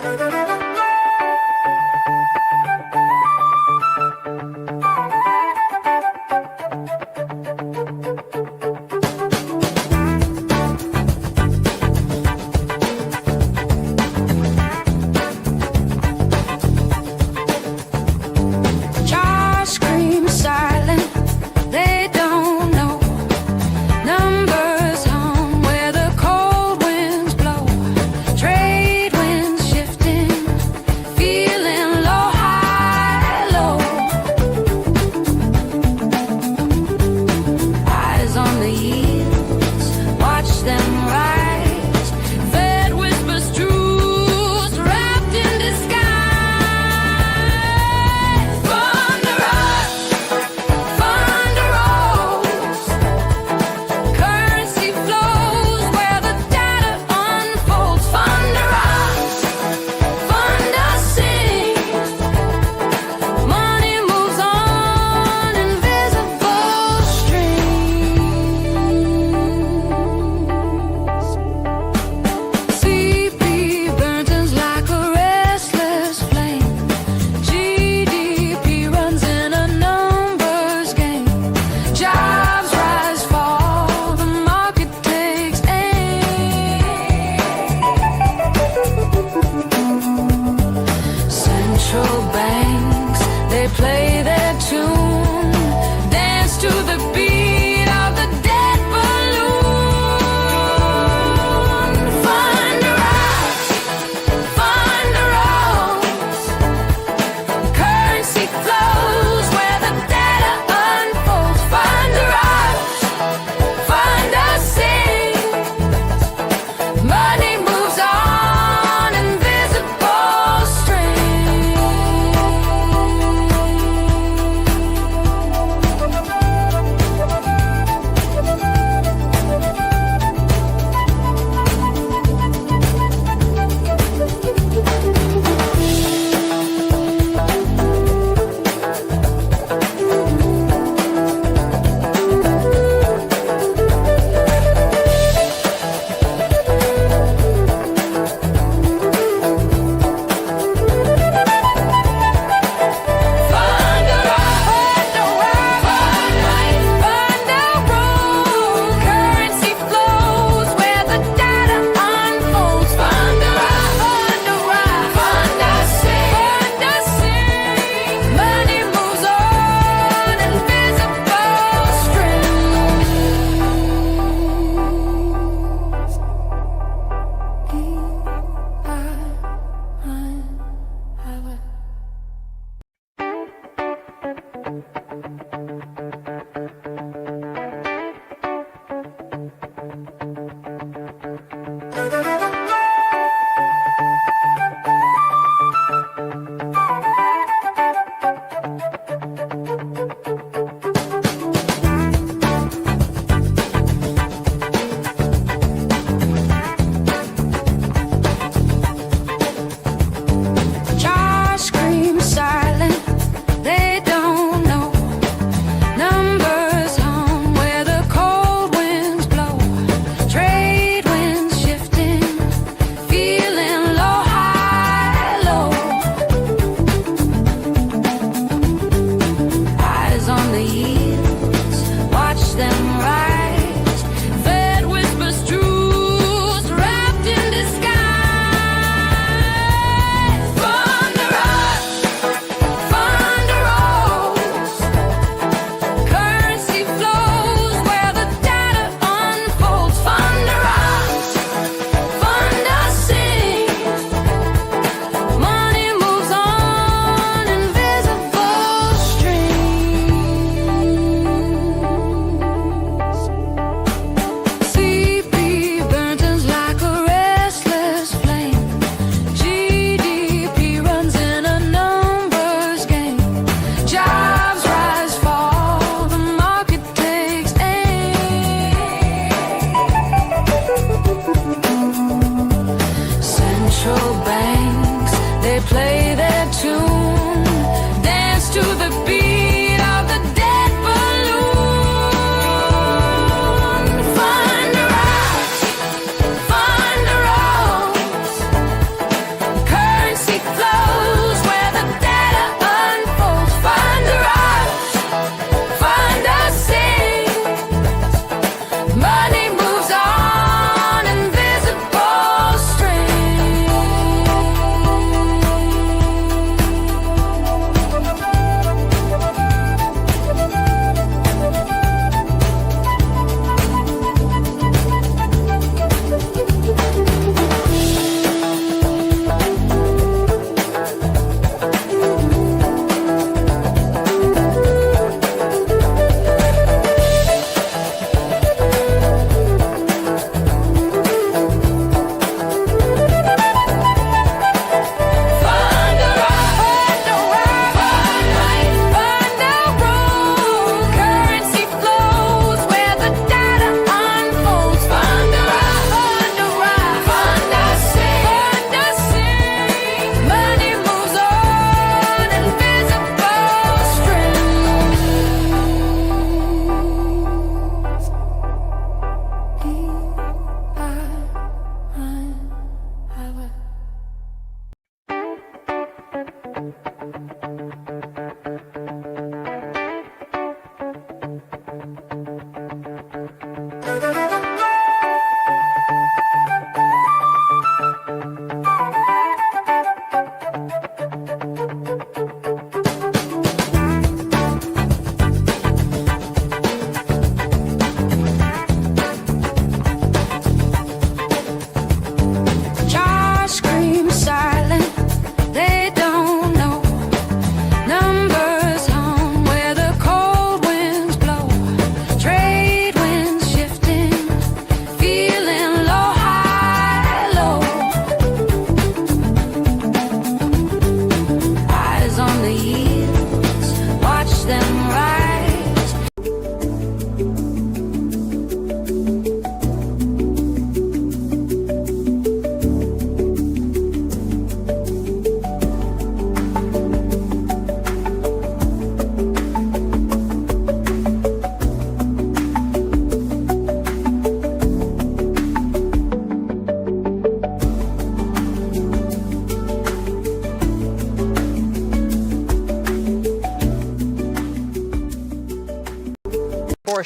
Curse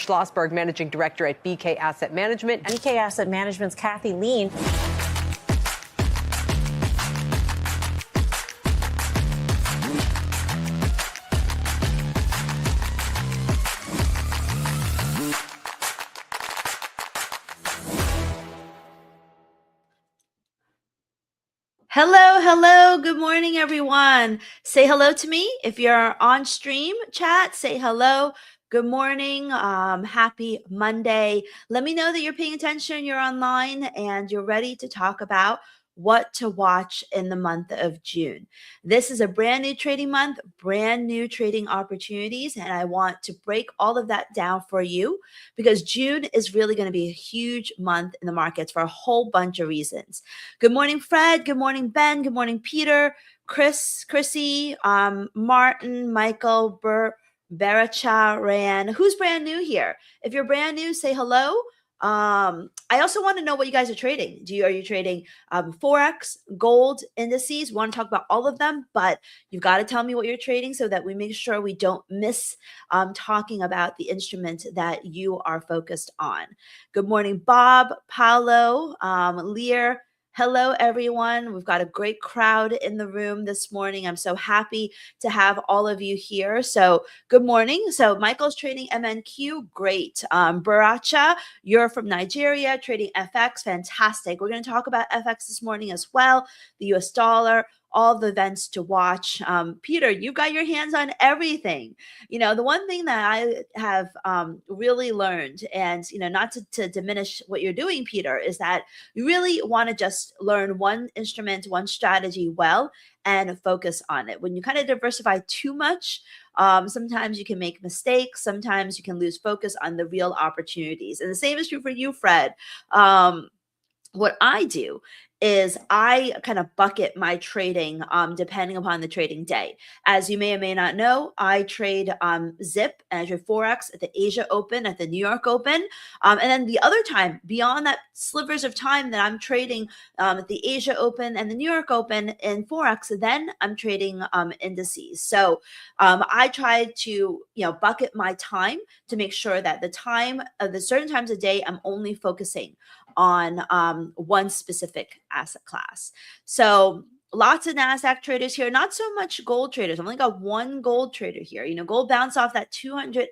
Schlossberg, Managing Director at BK Asset Management. BK Asset Management's Kathy Lean. Hello. Good morning, everyone. Say hello to me. If you're on stream chat, say hello. Good morning. Happy Monday. Let me know that you're paying attention, you're online, and you're ready to talk about what to watch in the month of June. This is a brand new trading month, brand new trading opportunities, and I want to break all of that down for you because June is really going to be a huge month in the markets for a whole bunch of reasons. Good morning, Fred. Good morning, Ben. Good morning, Peter, Chrissy, Martin, Michael, Baracha, Ran. Who's brand new here? If you're brand new, say hello. I also want to know what you guys are trading. Are you trading Forex, gold, indices? We want to talk about all of them, but you've got to tell me what you're trading so that we make sure we don't miss talking about the instrument that you are focused on. Good morning, Bob, Paolo, Lear. Hello, everyone. We've got a great crowd in the room this morning. I'm so happy to have all of you here. So good morning. So Michael's trading MNQ. Great. Baracha, you're from Nigeria, trading FX. Fantastic. We're going to talk about FX this morning as well, the US dollar, all the events to watch. Peter, you've got your hands on everything. The one thing that I have really learned, and not to diminish what you're doing, Peter, is that you really want to just learn one instrument, one strategy well, and focus on it. When you kind of diversify too much, sometimes you can make mistakes. Sometimes you can lose focus on the real opportunities. And the same is true for you, Fred. What I do is I kind of bucket my trading depending upon the trading day. As you may or may not know, I trade ZIP and I trade Forex at the Asia Open, at the New York Open. And then the other time, beyond that slivers of time that I'm trading at the Asia Open and the New York Open in Forex, then I'm trading indices. So I try to bucket my time to make sure that the certain times of day, I'm only focusing on one specific asset class. So lots of NASDAQ traders here, not so much gold traders. I've only got one gold trader here. Gold bounced off that 200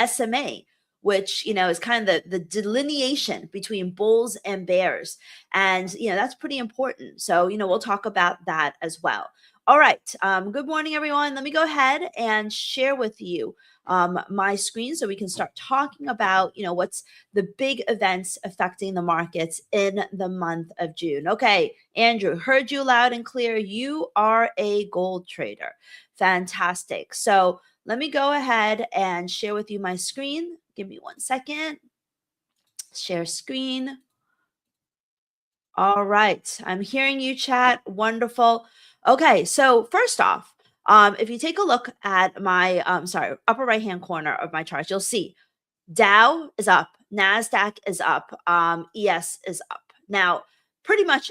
SMA, which, is kind of the delineation between bulls and bears. And, that's pretty important. So, we'll talk about that as well. All right. Good morning, everyone. Let me go ahead and share with you my screen so we can start talking about, what's the big events affecting the markets in the month of June. Okay, Andrew, heard you loud and clear. You are a gold trader. Fantastic. So let me go ahead and share with you my screen. Give me 1 second. Share screen. All right. I'm hearing you, chat. Wonderful. Okay, so first off, if you take a look at my upper right-hand corner of my charts, you'll see Dow is up, NASDAQ is up, ES is up. Now, pretty much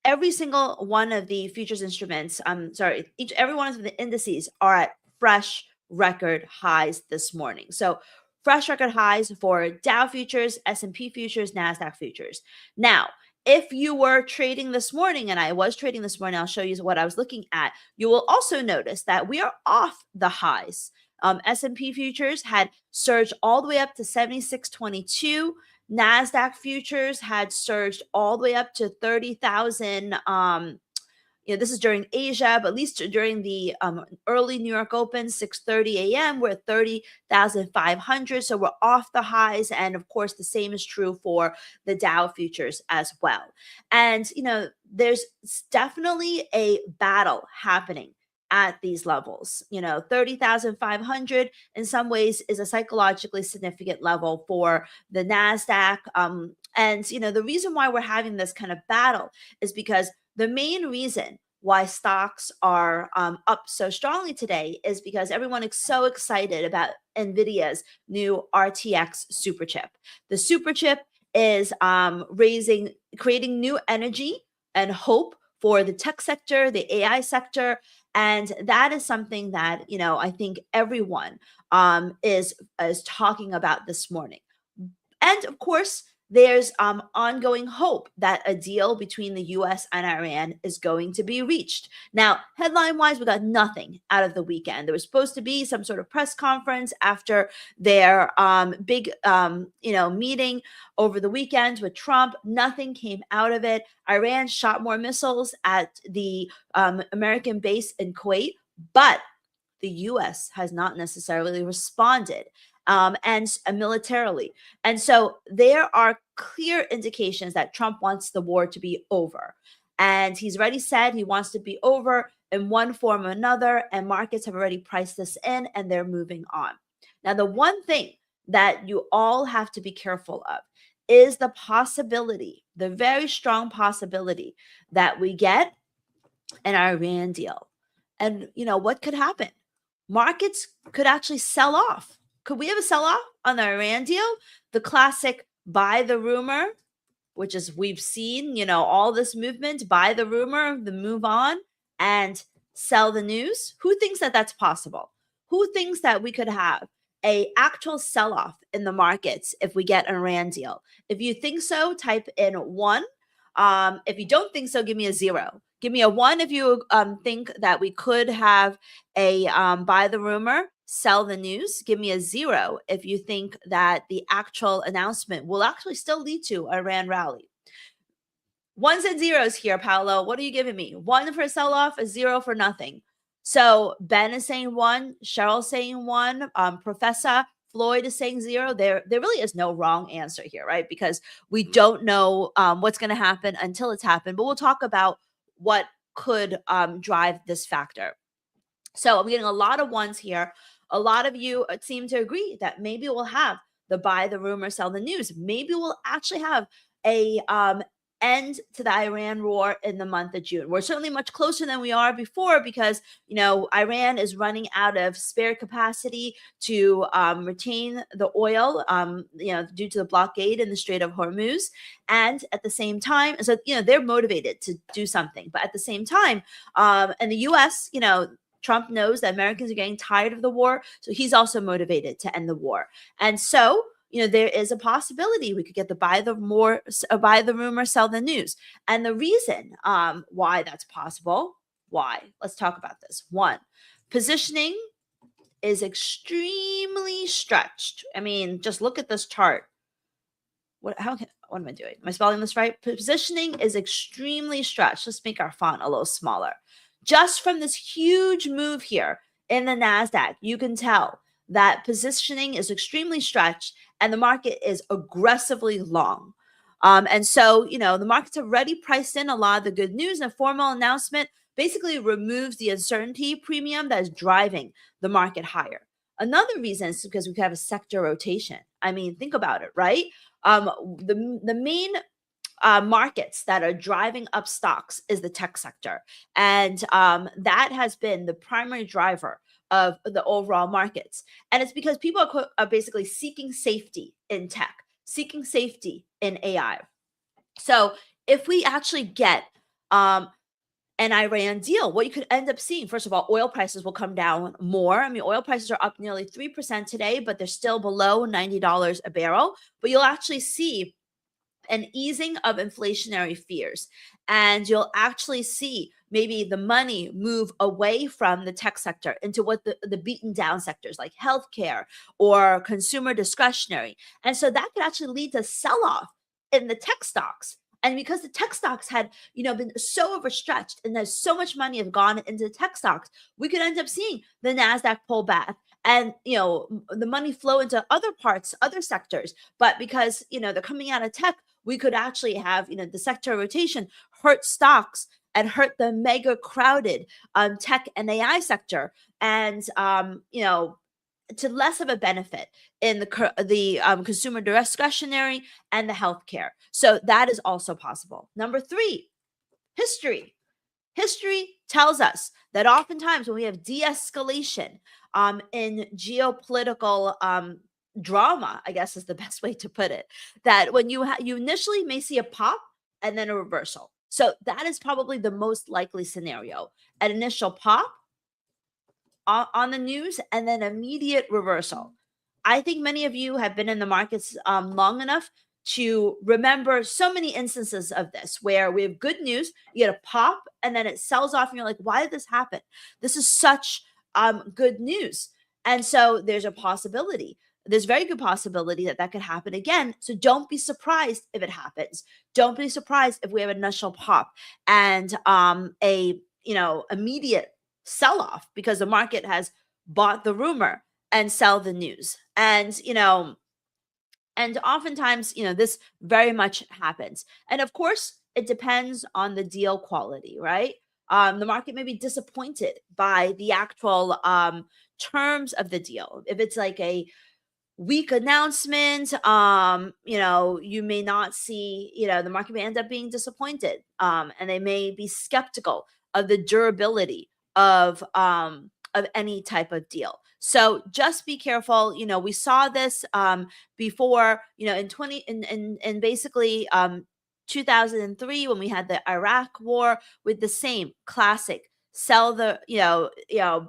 every single one of the futures instruments, every one of the indices are at fresh record highs this morning. So fresh record highs for Dow futures, S&P futures, NASDAQ futures. Now, if you were trading this morning, and I was trading this morning, I'll show you what I was looking at. You will also notice that we are off the highs. S&P futures had surged all the way up to 76.22. NASDAQ futures had surged all the way up to 30,000. This is during Asia, but at least during the early New York Open, 6:30 a.m., we're at 30,500. So we're off the highs. And of course, the same is true for the Dow futures as well. And, there's definitely a battle happening at these levels. 30,500 in some ways is a psychologically significant level for the NASDAQ. And, the reason why we're having this kind of battle is because the main reason why stocks are up so strongly today is because everyone is so excited about NVIDIA's new RTX super chip. The super chip is creating new energy and hope for the tech sector, the AI sector, And that is something that, I think everyone is talking about this morning. And of course, there's ongoing hope that a deal between the US and Iran is going to be reached. Now, headline wise, we got nothing out of the weekend. There was supposed to be some sort of press conference after their big meeting over the weekend with Trump. Nothing came out of it. Iran shot more missiles at the American base in Kuwait, but the US has not necessarily responded and militarily. And so there are clear indications that Trump wants the war to be over. And he's already said he wants to be over in one form or another. And markets have already priced this in and they're moving on. Now, the one thing that you all have to be careful of is the possibility, the very strong possibility that we get an Iran deal. And, what could happen? Markets could actually sell off. Could we have a sell off on the Iran deal? The classic buy the rumor, which is we've seen, all this movement, buy the rumor, the move on, and sell the news. Who thinks that that's possible? Who thinks that we could have a actual sell off in the markets if we get an Iran deal? If you think so, type in 1. If you don't think so, give me a 0. Give me a 1 if you think that we could have a buy the rumor, sell the news. Give me a 0 if you think that the actual announcement will actually still lead to a Iran rally. 1s and 0s here, Paolo. What are you giving me? 1 for sell off, a 0 for nothing. So Ben is saying 1, Cheryl's saying 1, Professor Floyd is saying 0. There really is no wrong answer here, right? Because we don't know what's going to happen until it's happened. But we'll talk about what could drive this factor. So I'm getting a lot of 1s here. A lot of you seem to agree that maybe we'll have the buy the rumor, sell the news. Maybe we'll actually have a end to the Iran war in the month of June. We're certainly much closer than we are before because, Iran is running out of spare capacity to retain the oil, due to the blockade in the Strait of Hormuz. And at the same time, so, they're motivated to do something. But at the same time, in the U.S., Trump knows that Americans are getting tired of the war. So he's also motivated to end the war. And so, there is a possibility we could get the buy the rumor, sell the news. And the reason why that's possible, let's talk about this. 1, positioning is extremely stretched. I mean, just look at this chart. What am I doing? Am I spelling this right? Positioning is extremely stretched. Let's make our font a little smaller. Just from this huge move here in the NASDAQ, you can tell that positioning is extremely stretched and the market is aggressively long. And so, the markets have already priced in a lot of the good news, and a formal announcement basically removes the uncertainty premium that is driving the market higher. Another reason is because we could have a sector rotation. I mean, think about it, right? The main markets that are driving up stocks is the tech sector. And that has been the primary driver of the overall markets. And it's because people are basically seeking safety in tech, seeking safety in AI. So if we actually get an Iran deal, what you could end up seeing, first of all, oil prices will come down more. I mean, oil prices are up nearly 3% today, but they're still below $90 a barrel. But you'll actually see an easing of inflationary fears. And you'll actually see maybe the money move away from the tech sector into what the beaten down sectors like healthcare or consumer discretionary. And so that could actually lead to sell-off in the tech stocks. And because the tech stocks had, been so overstretched and there's so much money have gone into the tech stocks, we could end up seeing the NASDAQ pull back and, the money flow into other parts, other sectors. But because, they're coming out of tech, we could actually have, the sector rotation hurt stocks and hurt the mega crowded tech and AI sector. And, to less of a benefit in the consumer discretionary and the healthcare. So that is also possible. Number 3, history. History tells us that oftentimes when we have de-escalation in geopolitical drama, I guess is the best way to put it, that when you initially may see a pop and then a reversal. So that is probably the most likely scenario. An initial pop on the news and then immediate reversal. I think many of you have been in the markets long enough to remember so many instances of this where we have good news, you get a pop, and then it sells off, and you're like, why did this happen? This is such good news. And so there's a possibility. There's very good possibility that that could happen again. So don't be surprised if it happens. Don't be surprised if we have an initial pop and a immediate sell off because the market has bought the rumor and sell the news. And and oftentimes, this very much happens. And of course, it depends on the deal quality, right? The market may be disappointed by the actual terms of the deal. If it's like a weak announcement, you may not see, the market may end up being disappointed, and they may be skeptical of the durability of any type of deal. So just be careful. We saw this before, in 20 in basically 2003 when we had the Iraq war with the same classic sell the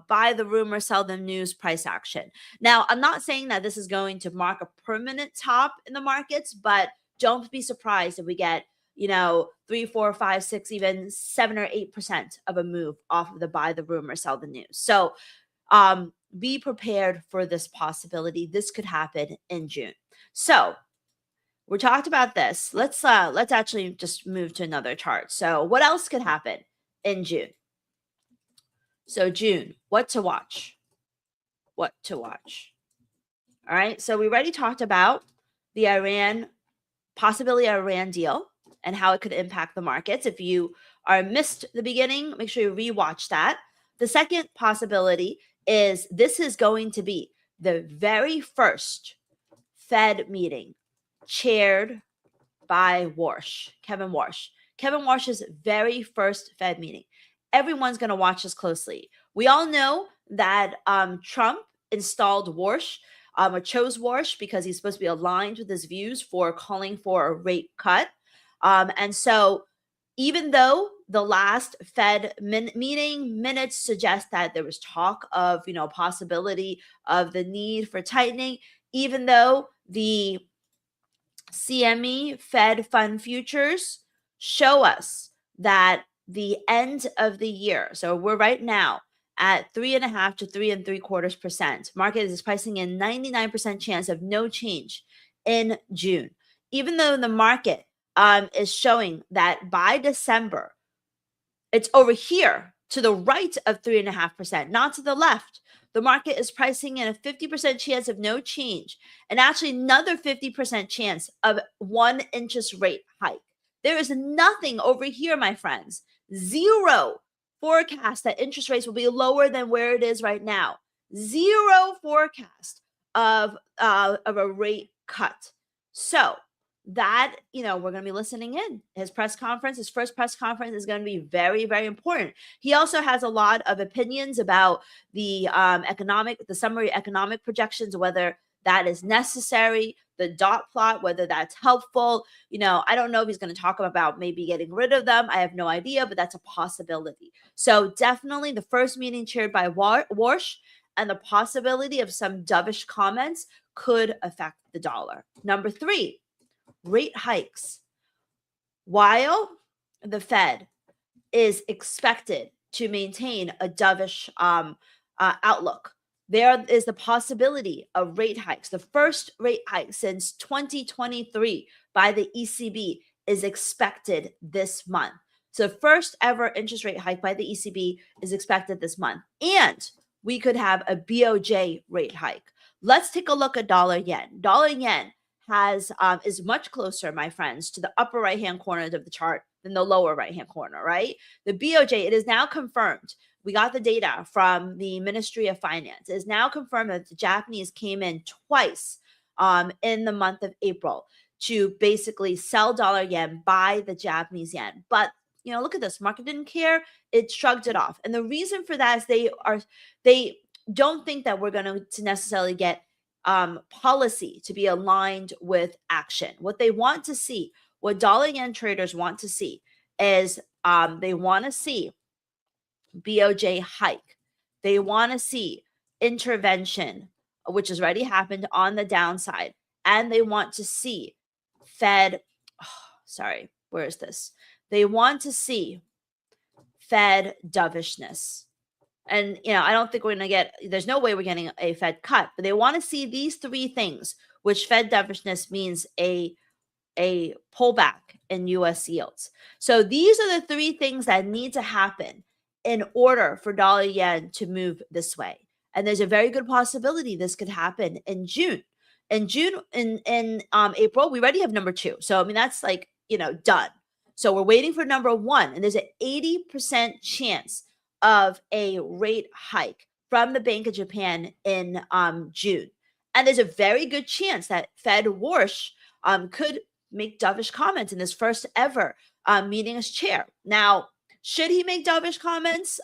buy the rumor, sell the news price action. Now, I'm not saying that this is going to mark a permanent top in the markets, but don't be surprised if we get 3, 4, 5, 6, even 7 or 8% of a move off of the buy the rumor, sell the news. So be prepared for this possibility. This could happen in June. So we talked about this. Let's actually just move to another chart. So what else could happen in June? So June, what to watch? What to watch? All right. So we already talked about the Iran deal and how it could impact the markets. If you are missed the beginning, make sure you rewatch that. The second possibility is this is going to be the very first Fed meeting chaired by Kevin Warsh. Kevin Warsh's very first Fed meeting. Everyone's going to watch this closely. We all know that Trump installed Warsh, or chose Warsh because he's supposed to be aligned with his views for calling for a rate cut. And so even though the last Fed meeting minutes suggest that there was talk of, possibility of the need for tightening, even though the CME Fed fund futures show us that the end of the year, so we're right now at 3.5 to 3.75%. Market is pricing in 99% chance of no change in June. Even though the market is showing that by December, it's over here to the right of 3.5%, not to the left. The market is pricing in a 50% chance of no change and actually another 50% chance of one interest rate hike. There is nothing over here, my friends. Zero forecast that interest rates will be lower than where it is right now. Zero forecast of a rate cut. So that, we're going to be listening in. His first press conference is going to be very, very important. He also has a lot of opinions about the summary economic projections, whether that is necessary, the dot plot, whether that's helpful. I don't know if he's going to talk about maybe getting rid of them. I have no idea, but that's a possibility. So definitely the first meeting chaired by Warsh, and the possibility of some dovish comments could affect the dollar. Number 3, rate hikes. While the Fed is expected to maintain a dovish outlook, there is the possibility of rate hikes. The first rate hike since 2023 by the ECB is expected this month. So first ever interest rate hike by the ECB is expected this month. And we could have a BOJ rate hike. Let's take a look at dollar yen. Dollar yen is much closer, my friends, to the upper right-hand corner of the chart than the lower right-hand corner, right? The BOJ, it is now confirmed. We got the data from the Ministry of Finance. It is now confirmed that the Japanese came in twice in the month of April to basically sell dollar yen, buy the Japanese yen. But look at this. Market didn't care. It shrugged it off. And the reason for that is they don't think that we're going to necessarily get policy to be aligned with action. What they want to see, what dollar yen traders want to see, is they want to see BOJ hike. They want to see intervention, which has already happened on the downside. And they want to see Fed, where is this? They want to see Fed dovishness. And, I don't think we're going to there's no way we're getting a Fed cut, but they want to see these three things, which Fed dovishness means a pullback in US yields. So these are the three things that need to happen in order for dollar yen to move this way. And there's a very good possibility this could happen in June. In April, we already have number 2. So, I mean, that's like, done. So we're waiting for number 1. And there's an 80% chance of a rate hike from the Bank of Japan in June. And there's a very good chance that Fed Warsh could make dovish comments in this first ever meeting as chair. Now, should he make dovish comments?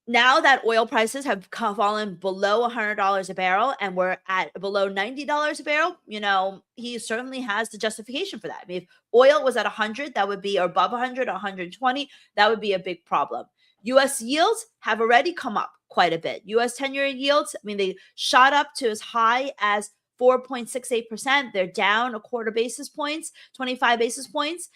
Now that oil prices have fallen below $100 a barrel and we're at below $90 a barrel, he certainly has the justification for that. I mean, if oil was at 100, that would be, or above 100, 120, that would be a big problem. U.S. yields have already come up quite a bit. U.S. 10-year yields, I mean, they shot up to as high as 4.68%. They're down a quarter basis points, 25 basis points.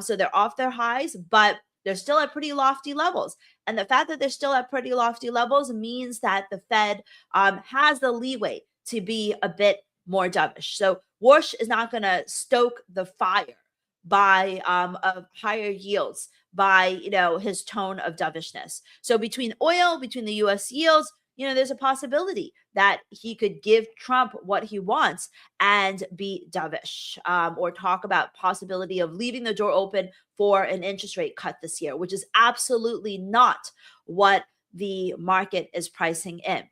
So they're off their highs, but they're still at pretty lofty levels. And the fact that they're still at pretty lofty levels means that the Fed has the leeway to be a bit more dovish. So Warsh is not going to stoke the fire by of higher yields by his tone of dovishness. So between the U.S. yields, there's a possibility that he could give Trump what he wants and be dovish, or talk about possibility of leaving the door open for an interest rate cut this year, which is absolutely not what the market is pricing in.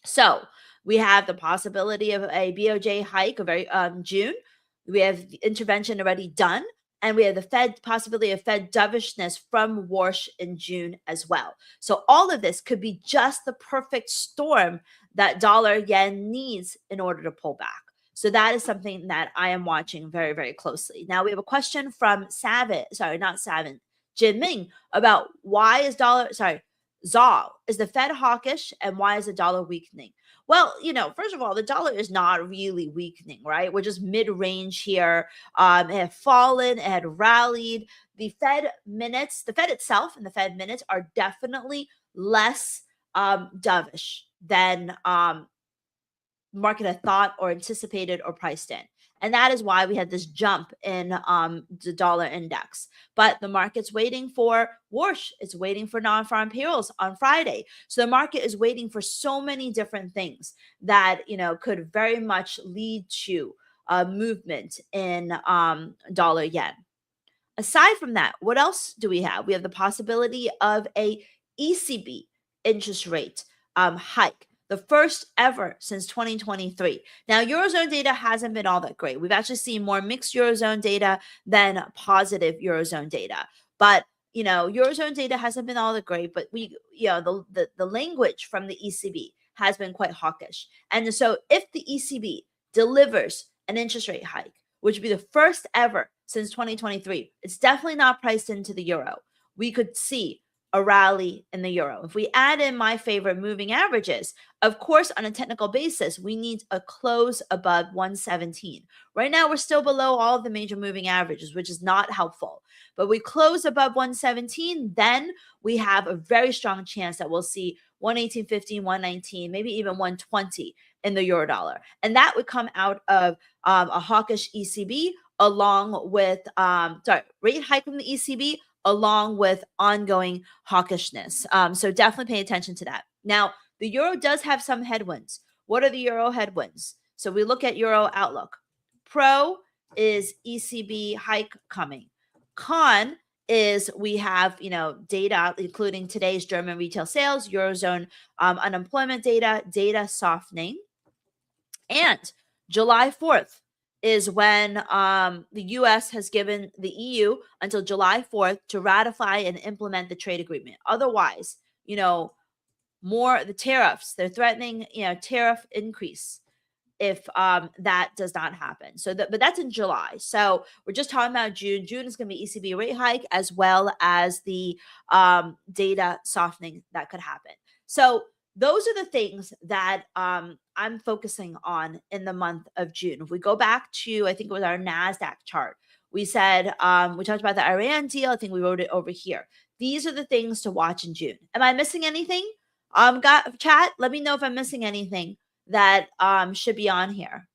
So we have the possibility of a BOJ hike of June. We have the intervention already done. And we have the possibility of Fed dovishness from Warsh in June as well. So all of this could be just the perfect storm that dollar yen needs in order to pull back. So that is something that I am watching very, very closely. Now we have a question from Jin Ming about why is ZAW, is the Fed hawkish and why is the dollar weakening? Well, first of all, the dollar is not really weakening, right? We're just mid-range here. It had fallen, it had rallied. The Fed itself and the Fed minutes are definitely less dovish than market had thought or anticipated or priced in. And that is why we had this jump in the dollar index. But the market's waiting for Warsh. It's waiting for non-farm payrolls on Friday. So the market is waiting for so many different things that, could very much lead to a movement in dollar yen. Aside from that, what else do we have? We have the possibility of a ECB interest rate hike. The first ever since 2023. Now, Eurozone data hasn't been all that great. We've actually seen more mixed Eurozone data than positive Eurozone data. But, Eurozone data hasn't been all that great, but the language from the ECB has been quite hawkish. And so if the ECB delivers an interest rate hike, which would be the first ever since 2023, it's definitely not priced into the euro. We could see a rally in the euro. If we add in my favorite moving averages, of course, on a technical basis, we need a close above 117. Right now, we're still below all of the major moving averages, which is not helpful. But we close above 117, then we have a very strong chance that we'll see 118.15, 119, maybe even 120 in the euro dollar. And that would come out of a hawkish ECB along with, rate hike from the ECB along with ongoing hawkishness. So definitely pay attention to that. Now, the euro does have some headwinds. What are the euro headwinds? So we look at euro outlook. Pro is ECB hike coming. Con is we have, data, including today's German retail sales, Eurozone unemployment data softening. And July 4th is when the U.S. has given the EU until July 4th to ratify and implement the trade agreement. Otherwise, more the tariffs, they're threatening, tariff increase if that does not happen. So but that's in July. So we're just talking about June. June is going to be ECB rate hike as well as the data softening that could happen. So those are the things that I'm focusing on in the month of June. If we go back to, I think it was our NASDAQ chart, we said, we talked about the Iran deal. I think we wrote it over here. These are the things to watch in June. Am I missing anything? Chat, let me know if I'm missing anything that should be on here.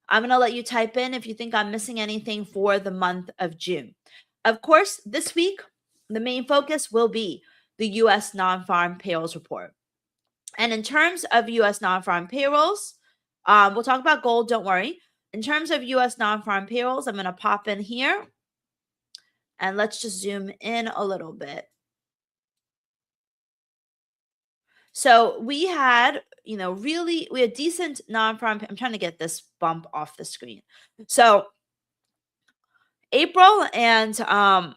I'm going to let you type in if you think I'm missing anything for the month of June. Of course, this week, the main focus will be the U.S. non-farm payrolls report. And in terms of U.S. non-farm payrolls, we'll talk about gold, don't worry. In terms of U.S. non-farm payrolls, I'm going to pop in here. And let's just zoom in a little bit. So we had, we had decent non-farm. I'm trying to get this bump off the screen. So April and, so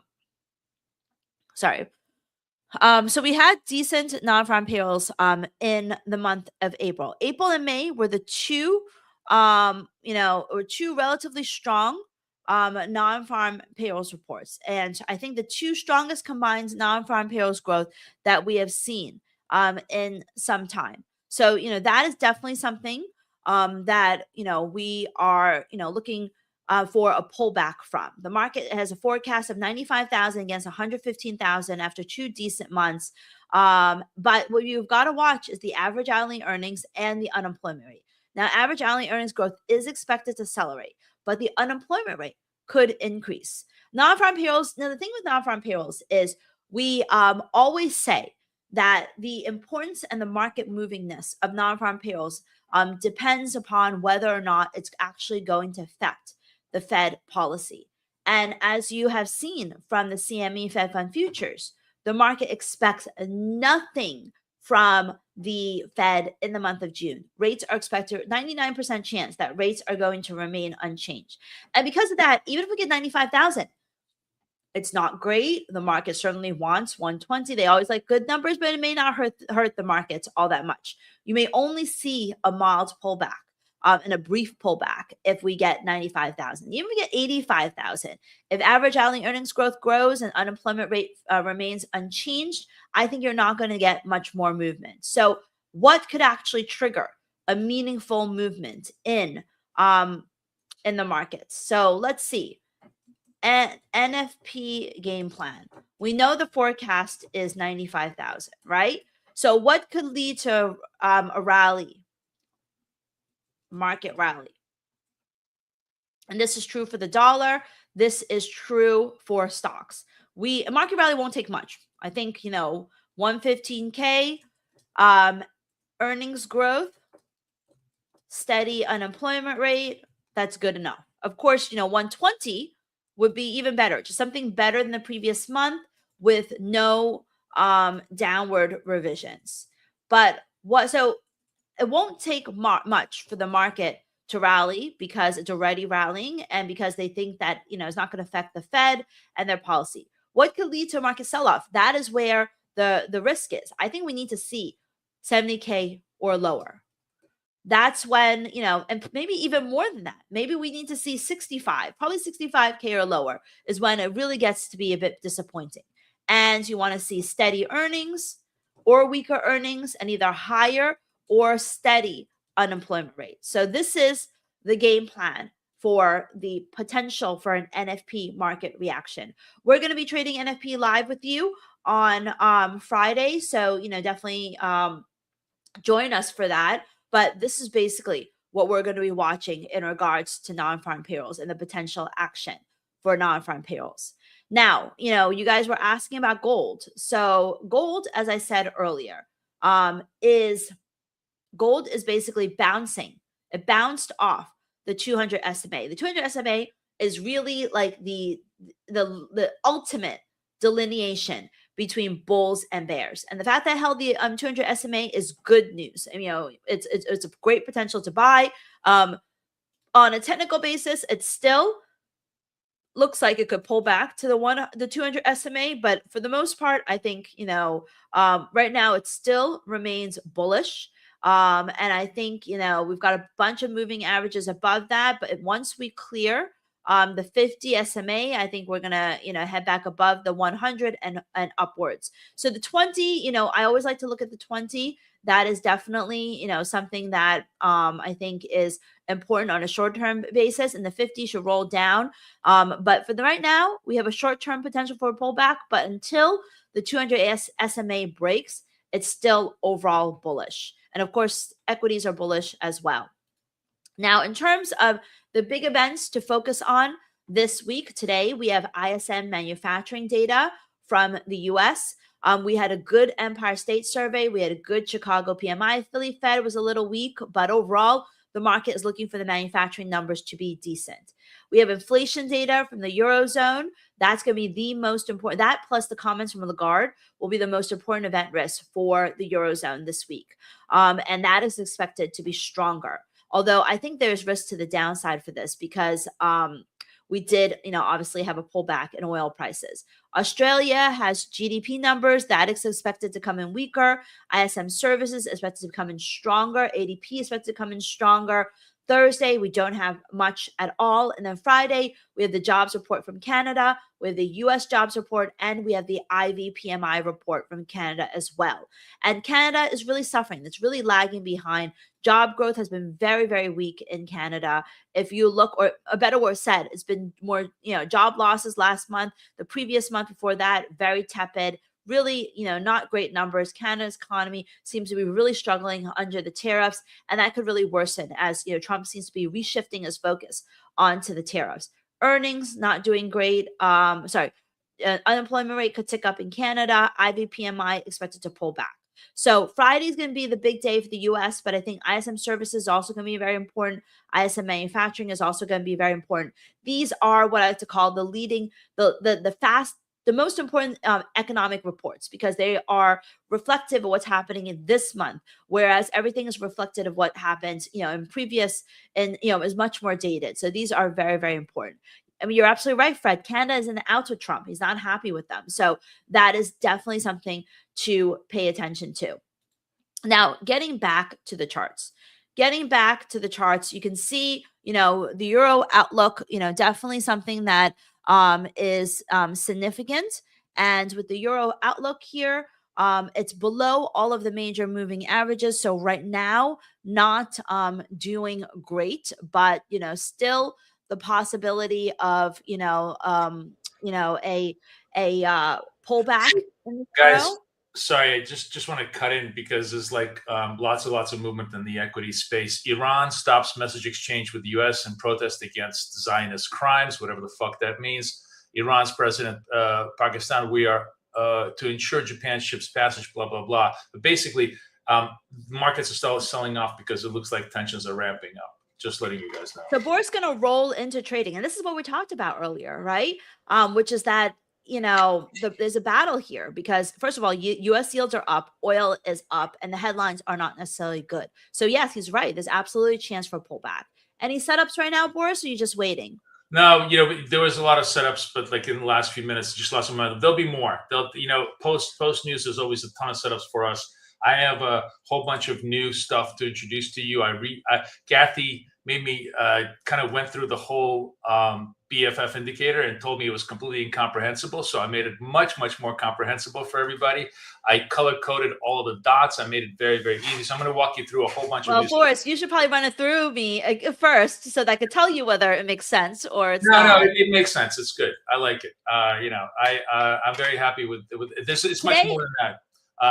we had decent non-farm payrolls in the month of April. April and May were the two, two relatively strong non-farm payrolls reports. And I think the two strongest combined non-farm payrolls growth that we have seen in some time. So, that is definitely something that, we are, looking for a pullback from. The market has a forecast of 95,000 against 115,000 after 2 decent months. But what you've got to watch is the average hourly earnings and the unemployment rate. Now, average hourly earnings growth is expected to accelerate, but the unemployment rate could increase. Non-farm payrolls. Now, the thing with non-farm payrolls is we always say that the importance and the market movingness of non-farm payrolls depends upon whether or not it's actually going to affect the Fed policy. And as you have seen from the CME Fed Fund futures, the market expects nothing from the Fed in the month of June. Rates are expected, 99% chance that rates are going to remain unchanged. And because of that, even if we get 95,000, it's not great. The market certainly wants 120. They always like good numbers, but it may not hurt the markets all that much. You may only see a mild pullback and a brief pullback if we get 95,000. Even if we get 85,000, if average hourly earnings growth grows and unemployment rate remains unchanged, I think you're not going to get much more movement. So what could actually trigger a meaningful movement in the markets? So let's see. NFP game plan. We know the forecast is 95,000, right? So what could lead to a rally, market rally? And this is true for the dollar. This is true for stocks. A market rally won't take much. I think, 115K, earnings growth, steady unemployment rate, that's good enough. Of course, 120 would be even better, just something better than the previous month with no downward revisions. So it won't take much for the market to rally because it's already rallying and because they think that, it's not going to affect the Fed and their policy. What could lead to a market sell-off? That is where the risk is. I think we need to see 70K or lower. That's when, and maybe even more than that. Maybe we need to see 65, probably 65K or lower is when it really gets to be a bit disappointing. And you want to see steady earnings or weaker earnings and either higher or steady unemployment rate. So this is the game plan for the potential for an NFP market reaction. We're going to be trading NFP live with you on Friday. So, definitely join us for that. But this is basically what we're going to be watching in regards to non-farm payrolls and the potential action for non-farm payrolls. Now, you guys were asking about gold. So gold, as I said earlier, gold is basically bouncing. It bounced off the 200 SMA. The 200 SMA is really like the ultimate delineation between bulls and bears. And the fact that it held the 200 SMA is good news. And, it's a great potential to buy. On a technical basis, it still looks like it could pull back to the 200 SMA, but for the most part, I think, right now it still remains bullish. And I think, we've got a bunch of moving averages above that, but once we clear the 50 SMA, I think we're gonna, head back above the 100 and upwards. So the 20, I always like to look at the 20. That is definitely, something that I think is important on a short-term basis, and the 50 should roll down. But for the right now, we have a short-term potential for a pullback, but until the 200 SMA breaks, it's still overall bullish. And of course, equities are bullish as well. Now, in terms of the big events to focus on this week, today we have ISM manufacturing data from the US. We had a good Empire State survey. We had a good Chicago PMI. Philly Fed was a little weak, but overall, the market is looking for the manufacturing numbers to be decent. We have inflation data from the Eurozone. That's going to be the most important. That plus the comments from Lagarde will be the most important event risk for the Eurozone this week. And that is expected to be stronger. Although I think there's risk to the downside for this because we did, obviously have a pullback in oil prices. Australia has GDP numbers that is expected to come in weaker. ISM services expected to come in stronger. ADP expected to come in stronger. Thursday, we don't have much at all. And then Friday, we have the jobs report from Canada, we have the US jobs report, and we have the IV PMI report from Canada as well. And Canada is really suffering. It's really lagging behind. Job growth has been very, very weak in Canada. If you look, or a better word said, it's been more, job losses last month. The previous month before that, very tepid. Really, not great numbers. Canada's economy seems to be really struggling under the tariffs, and that could really worsen as Trump seems to be reshifting his focus onto the tariffs. Earnings not doing great. Unemployment rate could tick up in Canada. IV PMI expected to pull back. So Friday is going to be the big day for the U.S., but I think ISM services is also going to be very important. ISM manufacturing is also going to be very important. These are what I like to call the leading, the most important economic reports because they are reflective of what's happening in this month, whereas everything is reflective of what happened, in previous and, is much more dated. So these are very, very important. I mean, you're absolutely right, Fred. Canada is in the outs with Trump. He's not happy with them. So that is definitely something to pay attention to. Now, getting back to the charts. You can see, the Euro outlook, definitely something that is significant. And with the Euro outlook here, it's below all of the major moving averages. So right now, not doing great, but still the possibility of a pullback in the Guys, Euro. sorry, I just want to cut in because there's lots of movement in the equity space. Iran stops message exchange with the U.S. in protest against Zionist crimes, whatever the fuck that means. Iran's president, Pakistan, we are to ensure Japan ships passage, blah, blah, blah. But basically, markets are still selling off because it looks like tensions are ramping up. Just letting you guys know. So Boris going to roll into trading. And this is what we talked about earlier, right? Which is that, there's a battle here because first of all, U.S. yields are up, oil is up, and the headlines are not necessarily good. So yes, he's right. There's absolutely a chance for a pullback. Any setups right now, Boris, or are you just waiting? No, there was a lot of setups, but like in the last few minutes, just lost some momentum. There'll be more. Post news, there's always a ton of setups for us. I have a whole bunch of new stuff to introduce to you. Kathy made me kind of went through the whole BFF indicator and told me it was completely incomprehensible. So I made it much, much more comprehensible for everybody. I color coded all of the dots. I made it very, very easy. So I'm going to walk you through a whole bunch of. Well, Boris, you should probably run it through me first so that I could tell you whether it makes sense or it's not. No, it makes sense. It's good. I like it. I'm very happy with this. It's much more than that.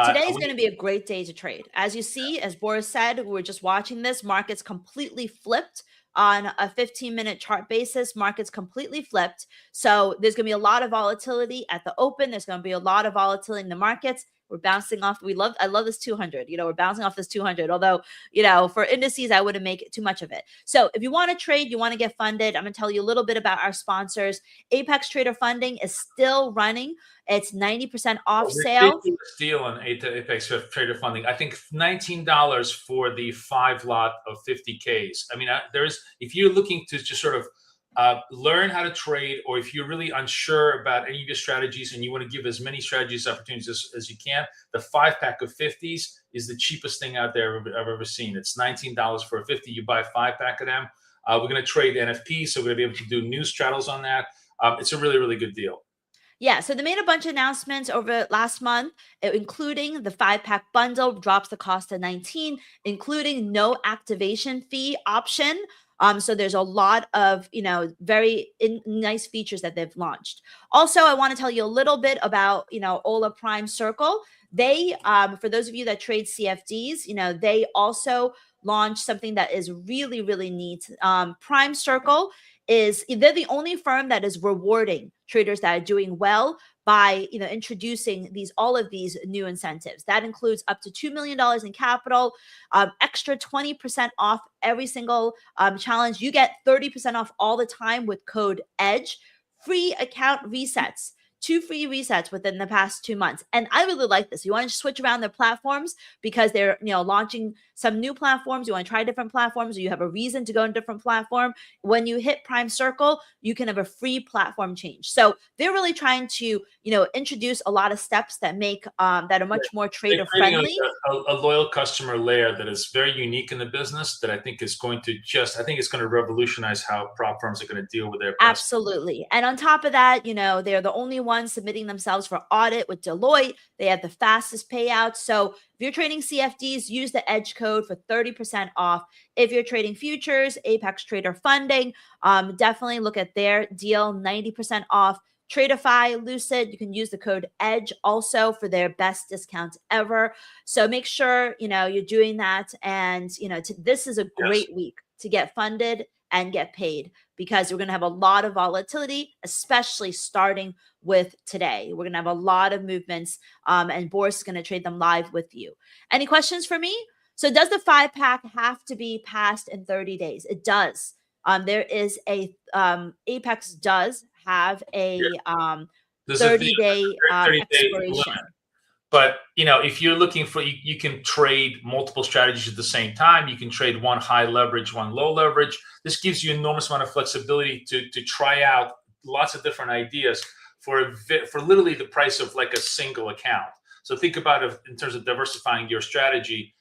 Today is going to be a great day to trade. As you see, as Boris said, we were just watching this. Markets completely flipped on a 15-minute chart basis. Markets completely flipped. So there's going to be a lot of volatility at the open. There's going to be a lot of volatility in the markets. We're bouncing off. I love this 200. We're bouncing off this 200. Although, for indices, I wouldn't make it too much of it. So if you want to trade, you want to get funded, I'm going to tell you a little bit about our sponsors. Apex Trader Funding is still running. It's 90% off sale. Ridiculous deal on Apex Trader Funding. I think $19 for the 5 lot of 50Ks. I mean, if you're looking to just sort of learn how to trade, or if you're really unsure about any of your strategies and you want to give as many strategies opportunities as you can, the 5-pack of 50s is the cheapest thing out there I've ever seen. It's $19 for a 50. You buy a 5-pack of them. We're going to trade NFP, so we're going to be able to do new straddles on that. It's a really, really good deal. Yeah, so they made a bunch of announcements over last month, including the 5-pack bundle drops the cost to 19, including no activation fee option. So there's a lot of, very nice features that they've launched. Also, I want to tell you a little bit about, Ola Prime Circle. They, for those of you that trade CFDs, they also launched something that is really, really neat. Prime Circle they're the only firm that is rewarding traders that are doing well by introducing all of these new incentives. That includes up to $2 million in capital, extra 20% off every single challenge. You get 30% off all the time with code EDGE, free account resets. 2 free resets within the past 2 months. And I really like this. You want to switch around their platforms because they're, launching some new platforms. You want to try different platforms, or you have a reason to go on a different platform. When you hit Prime Circle, you can have a free platform change. So they're really trying to, introduce a lot of steps that make that are much more trader friendly. A loyal customer layer that is very unique in the business that I think is going to it's going to revolutionize how prop firms are going to deal with their customers. Absolutely. And on top of that, they're the only ones submitting themselves for audit with Deloitte. They have the fastest payouts. So if you're trading CFDs, use the EDGE code for 30% off. If you're trading futures, Apex Trader Funding, definitely look at their deal, 90% off. Tradeify, Lucid, you can use the code EDGE also for their best discounts ever. So make sure, you're doing that. And, this is a great week to get funded and get paid, because we're going to have a lot of volatility, especially starting with today. We're going to have a lot of movements, and Boris is going to trade them live with you. Any questions for me? So does the 5-pack have to be passed in 30 days? It does. There is Apex does have a 30-day expiration. But if you're looking for, you can trade multiple strategies at the same time. You can trade one high leverage, one low leverage. This gives you an enormous amount of flexibility to try out lots of different ideas for literally the price of like a single account. So think about it in terms of diversifying your strategy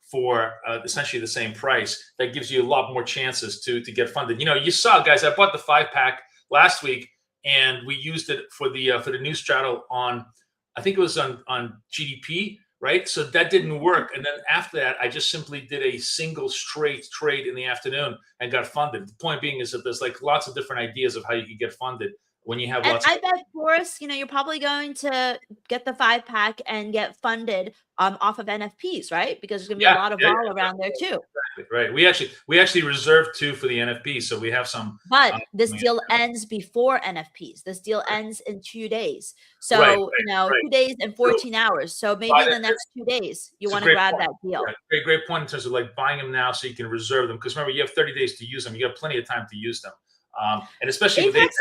for essentially the same price. That gives you a lot more chances to get funded. You saw, guys, I bought the 5-pack last week, and we used it for the new straddle on, I think it was on GDP, right? So that didn't work. And then after that, I just simply did a single straight trade in the afternoon and got funded. The point being is that there's like lots of different ideas of how you can get funded when you have lots. I bet, Boris, you're probably going to get the 5-pack and get funded off of NFPs, right? Because there's going to be a lot of vol around there too. Exactly, right. We actually reserved 2 for the NFP, so we have some. But this deal ends before NFPs. This deal ends in 2 days. So 2 days and 14 hours. So maybe in the next 2 days you want to grab that deal. Yeah, great point in terms of like buying them now so you can reserve them. Because remember, you have 30 days to use them. You have plenty of time to use them, and especially with Apex.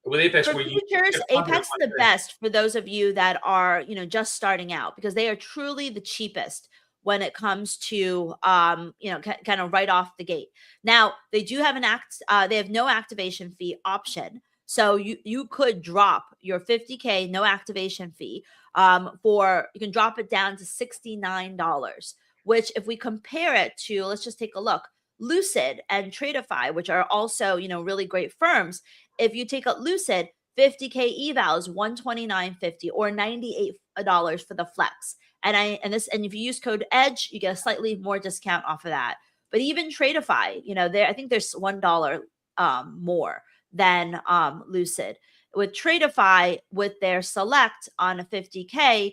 With Apex, for futures, Apex is the best for those of you that are, just starting out, because they are truly the cheapest when it comes to, kind of right off the gate. Now, they do have they have no activation fee option. So you could drop your 50K, no activation fee, you can drop it down to $69, which if we compare it to, let's just take a look, Lucid and Tradeify, which are also, really great firms. If you take a Lucid, 50K eval is $129.50 or $98 for the flex. And if you use code EDGE, you get a slightly more discount off of that. But even Tradeify, I think there's $1 more than Lucid. With Tradeify, with their select on a 50K,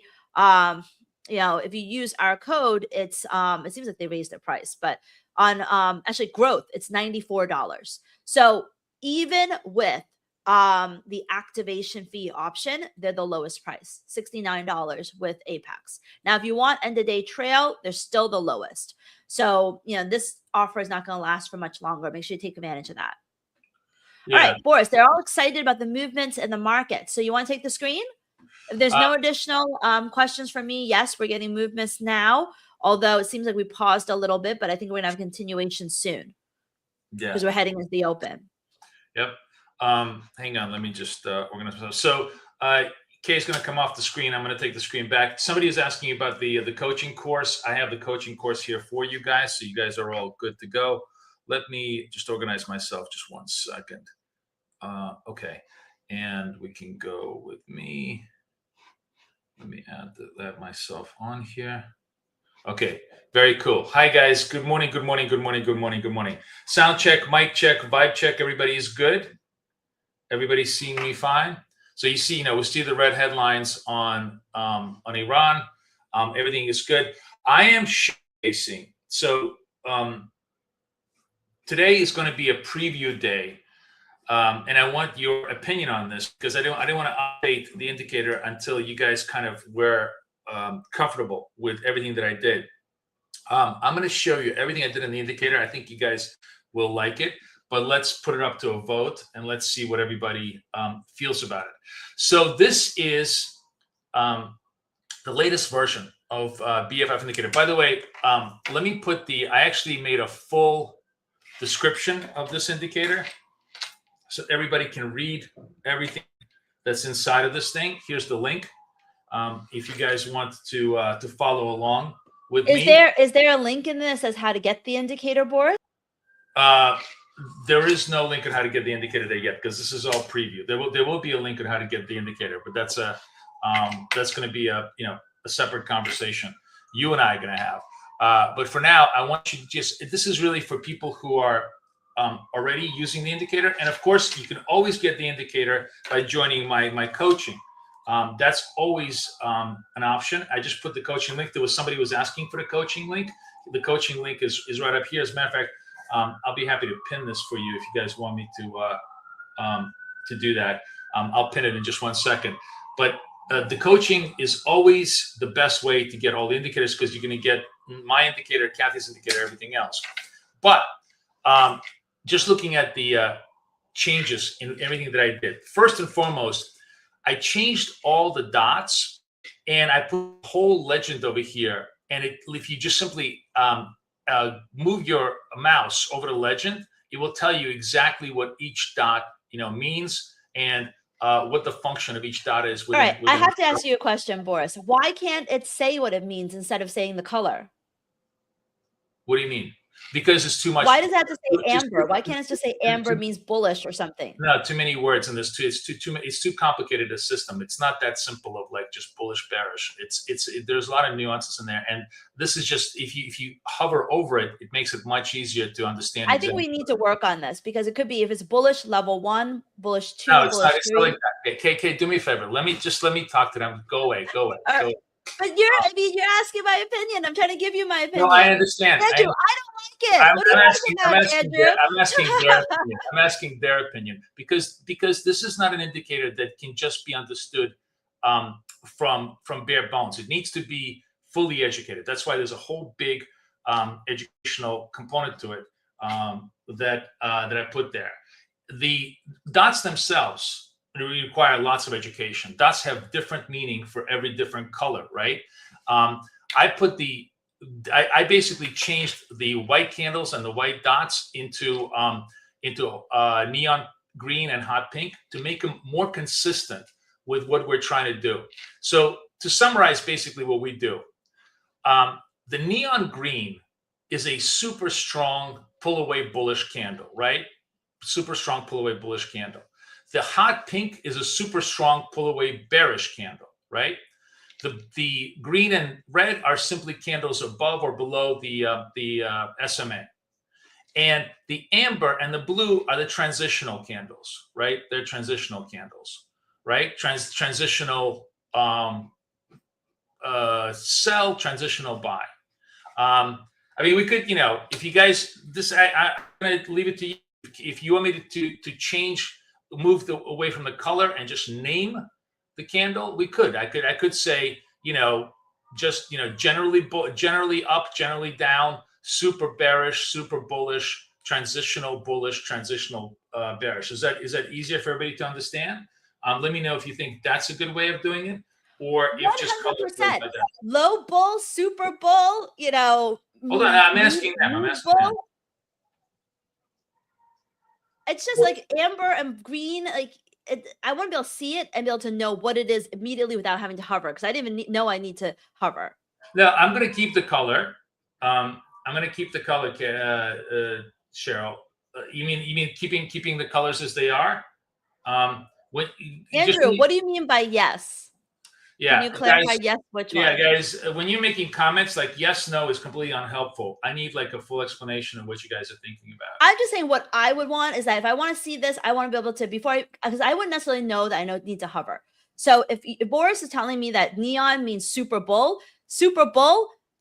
if you use our code, it seems like they raised their price, but on actually growth, it's $94. So even with the activation fee option, they're the lowest price, $69 with Apex. Now, if you want end of day trail, they're still the lowest. So, this offer is not going to last for much longer. Make sure you take advantage of that. Yeah. All right, Boris, they're all excited about the movements in the market. So you want to take the screen? If there's no additional questions from me, yes, we're getting movements now. Although it seems like we paused a little bit, but I think we're going to have a continuation soon. Yeah. Because we're heading into the open. Yep. Hang on. Let me just organize myself. So Kay's going to come off the screen. I'm going to take the screen back. Somebody is asking about the coaching course. I have the coaching course here for you guys, so you guys are all good to go. Let me just organize myself. Just 1 second. Okay, and we can go with me. Let me add myself on here. Okay, very cool. Hi guys. Good morning. Good morning. Good morning. Good morning. Good morning. Sound check, mic check, vibe check. Everybody is good. Everybody's seeing me fine. So you see, we see the red headlines on Iran. Everything is good. I am showcasing. So today is going to be a preview day, and I want your opinion on this because I don't want to update the indicator until you guys kind of were comfortable with everything that I did. I'm going to show you everything I did in the indicator. I think you guys will like it. But let's put it up to a vote and let's see what everybody feels about it. So this is the latest version of BFF indicator. By the way, let me put I actually made a full description of this indicator so everybody can read everything that's inside of this thing. Here's the link. If you guys want to follow along with me. Is there a link in this as how to get the indicator, Boris? There is no link on how to get the indicator there yet because this is all preview. There will be a link on how to get the indicator, but that's going to be a separate conversation you and I are going to have. But for now, I want you to this is really for people who are already using the indicator, and of course, you can always get the indicator by joining my coaching. That's always an option. I just put the coaching link. There was somebody who was asking for the coaching link. The coaching link is right up here. As a matter of fact. I'll be happy to pin this for you if you guys want me to do that. I'll pin it in just 1 second. But the coaching is always the best way to get all the indicators because you're going to get my indicator, Kathy's indicator, everything else. But just looking at the changes in everything that I did. First and foremost, I changed all the dots and I put a whole legend over here. And if you just simply move your mouse over the legend, it will tell you exactly what each dot means and what the function of each dot is. All right, I have to ask you a question, Boris. Why can't it say what it means instead of saying the color? What do you mean? Because it's too much. Why does it have to say amber? Why can't it just say amber means bullish or something? No, too many words, and it's too complicated a system. It's not that simple of like just bullish, bearish. There's a lot of nuances in there, and this is just if you hover over it, it makes it much easier to understand. I think we need to work on this because it could be if it's bullish level 1, bullish 2, no, bullish 3. Not like that. KK, do me a favor. Let me talk to them. Go away. But you're asking my opinion. I'm trying to give you my opinion. No, I understand. Andrew, I don't like it. What do you I'm asking their opinion because this is not an indicator that can just be understood from bare bones. It needs to be fully educated. That's why there's a whole big educational component to it that I put there. The dots themselves require lots of education. Dots have different meaning for every different color, right? I basically changed the white candles and the white dots into neon green and hot pink to make them more consistent with what we're trying to do. So to summarize basically what we do, the neon green is a super strong pull away bullish candle, right? Super strong pull away bullish candle. The hot pink is a super strong pull away bearish candle, right? The green and red are simply candles above or below the SMA. And the amber and the blue are the transitional candles, right? They're transitional candles, right? Transitional sell, transitional buy. I mean, we could, if you guys, I'm going to leave it to you. If you want me to change, move away from the color and just name the candle, we could. I could say, generally up, generally down, super bearish, super bullish, transitional bullish, transitional bearish. Is that easier for everybody to understand? Let me know if you think that's a good way of doing it, or if 100%. just color. Low bull, super bull. Hold on, I'm asking them. Bull. It's just like amber and green. Like I want to be able to see it and be able to know what it is immediately without having to hover, because I didn't even know I need to hover. Now I'm going to keep the color. I'm going to keep the color, Cheryl. You mean keeping the colors as they are? Andrew, what do you mean by yes? Yeah, can you clarify guys, yes, which yeah, one? guys, when you're making comments like yes, no is completely unhelpful. I need like a full explanation of what you guys are thinking about. I'm just saying what I would want is that if I want to see this, I want to be able to, because I wouldn't necessarily know that I need to hover. So if Boris is telling me that neon means Super Bowl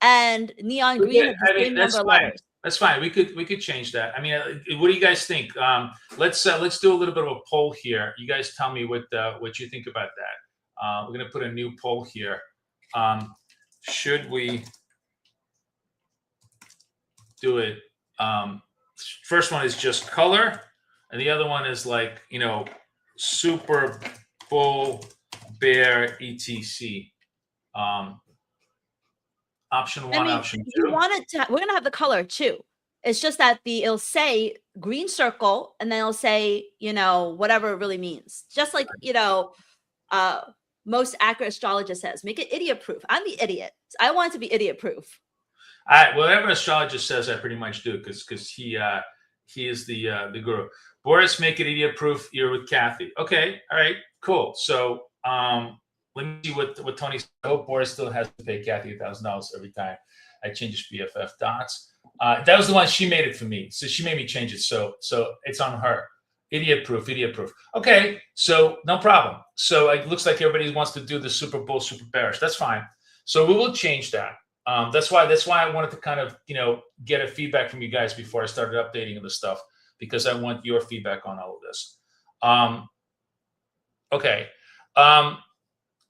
and neon green have the same number of letters. That's fine. We could change that. I mean, what do you guys think? Let's do a little bit of a poll here. You guys tell me what you think about that. We're going to put a new poll here. Should we do it? First one is just color, and the other one is like, Super Bowl, bear, etc. Option one, option two. You want it to, we're going to have the color too. It's just that it'll say green circle, and then it'll say, whatever it really means. Just like, most accurate astrologist says, make it idiot proof. I'm the idiot. I want it to be idiot proof. Whatever astrologist says, I pretty much do, because he is the guru. Boris, make it idiot proof. You're with Kathy. Okay, all right, cool. So let me see what Tony said. I hope Boris still has to pay Kathy $1,000 every time I change his BFF dots. That was the one, she made it for me, so she made me change it. So it's on her. Idiot proof. Okay, so no problem. So it looks like everybody wants to do the Super Bowl, super bearish. That's fine. So we will change that. That's why I wanted to kind of get a feedback from you guys before I started updating the stuff, because I want your feedback on all of this. Okay.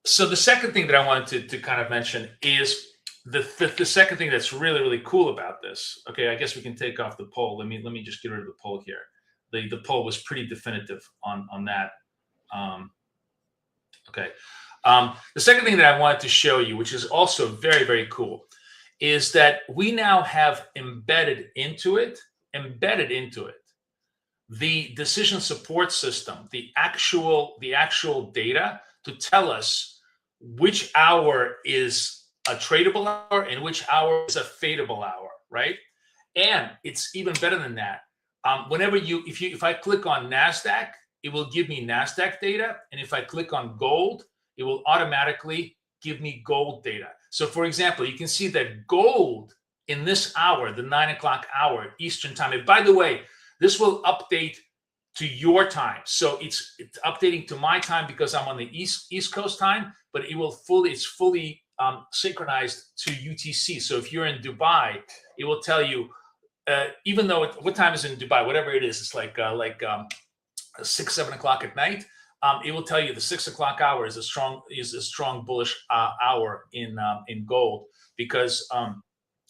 So the second thing that I wanted to kind of mention is the second thing that's really, really cool about this. Okay, I guess we can take off the poll. Let me just get rid of the poll here. The poll was pretty definitive on that. Okay. The second thing that I wanted to show you, which is also very, very cool, is that we now have embedded into it the decision support system, the actual data to tell us which hour is a tradable hour and which hour is a fadeable hour, right? And it's even better than that. If I click on NASDAQ, it will give me NASDAQ data. And if I click on gold, it will automatically give me gold data. So for example, you can see that gold in this hour, the 9 o'clock hour Eastern time, and by the way, this will update to your time. So it's updating to my time because I'm on the East Coast time, but it's fully synchronized to UTC. So if you're in Dubai, it will tell you, even though what time is in Dubai, whatever it is, it's like 6, 7 o'clock at night. It will tell you the 6 o'clock hour is a strong bullish hour in gold, because